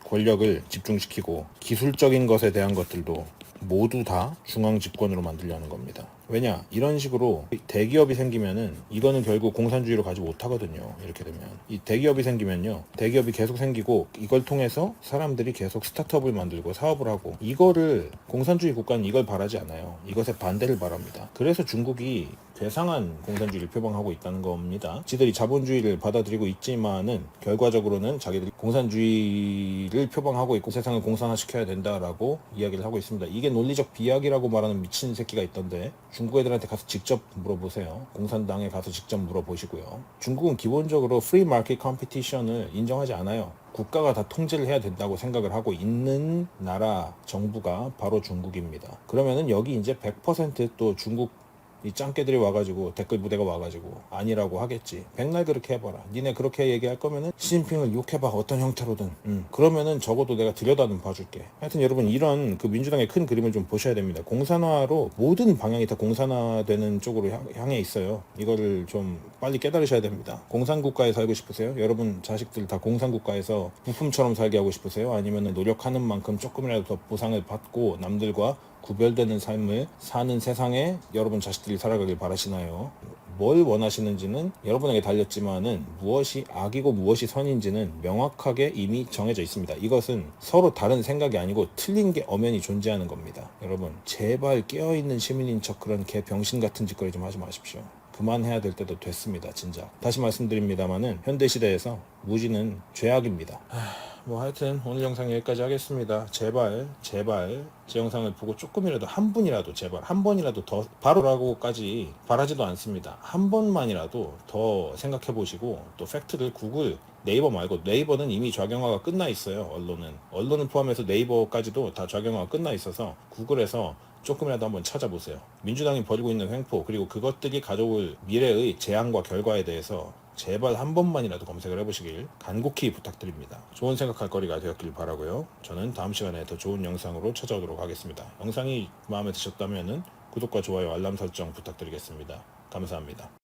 권력을 집중시키고 기술적인 것에 대한 것들도 모두 다 중앙 집권으로 만들려는 겁니다. 왜냐? 이런 식으로 대기업이 생기면은 이거는 결국 공산주의로 가지 못하거든요. 이렇게 되면 이 대기업이 생기면요, 대기업이 계속 생기고 이걸 통해서 사람들이 계속 스타트업을 만들고 사업을 하고, 이거를 공산주의 국가는 이걸 바라지 않아요. 이것에 반대를 바랍니다. 그래서 중국이 괴상한 공산주의를 표방하고 있다는 겁니다. 지들이 자본주의를 받아들이고 있지만은 결과적으로는 자기들이 공산주의를 표방하고 있고 세상을 공산화시켜야 된다라고 이야기를 하고 있습니다. 이게 논리적 비약이라고 말하는 미친 새끼가 있던데, 중국 애들한테 가서 직접 물어보세요. 공산당에 가서 직접 물어보시고요. 중국은 기본적으로 프리 마켓 컴피티션을 인정하지 않아요. 국가가 다 통제를 해야 된다고 생각을 하고 있는 나라 정부가 바로 중국입니다. 그러면은 여기 이제 100% 중국 이 짱깨들이 와가지고 댓글 부대가 와가지고 아니라고 하겠지. 백날 그렇게 해봐라. 니네 그렇게 얘기할 거면은 시진핑을 욕해봐, 어떤 형태로든. 그러면은 적어도 내가 들여다는 봐줄게. 하여튼 여러분, 이런 그 민주당의 큰 그림을 좀 보셔야 됩니다. 공산화로 모든 방향이 다 공산화되는 쪽으로 향해 있어요. 이거를 좀 빨리 깨달으셔야 됩니다. 공산국가에 살고 싶으세요? 여러분 자식들 다 공산국가에서 부품처럼 살게 하고 싶으세요? 아니면은 노력하는 만큼 조금이라도 더 보상을 받고 남들과 구별되는 삶을 사는 세상에 여러분 자식들이 살아가길 바라시나요? 뭘 원하시는지는 여러분에게 달렸지만은 무엇이 악이고 무엇이 선인지는 명확하게 이미 정해져 있습니다. 이것은 서로 다른 생각이 아니고 틀린 게 엄연히 존재하는 겁니다. 여러분, 제발 깨어있는 시민인 척 그런 개 병신 같은 짓거리 좀 하지 마십시오. 그만해야 될 때도 됐습니다, 진작. 다시 말씀드립니다만은 현대시대에서 무지는 죄악입니다. 뭐 하여튼 오늘 영상 여기까지 하겠습니다. 제발 제 영상을 보고 조금이라도, 한 분이라도, 제발 한 번이라도 더, 바로라고까지 바라지도 않습니다. 한 번만이라도 더 생각해 보시고, 또 팩트를 구글, 네이버 말고, 네이버는 이미 좌경화가 끝나 있어요. 언론을 포함해서 네이버까지도 다 좌경화가 끝나 있어서 구글에서 조금이라도 한번 찾아보세요. 민주당이 벌이고 있는 횡포, 그리고 그것들이 가져올 미래의 재앙과 결과에 대해서 제발 한 번만이라도 검색을 해보시길 간곡히 부탁드립니다. 좋은 생각할 거리가 되었길 바라고요. 저는 다음 시간에 더 좋은 영상으로 찾아오도록 하겠습니다. 영상이 마음에 드셨다면 구독과 좋아요, 알람 설정 부탁드리겠습니다. 감사합니다.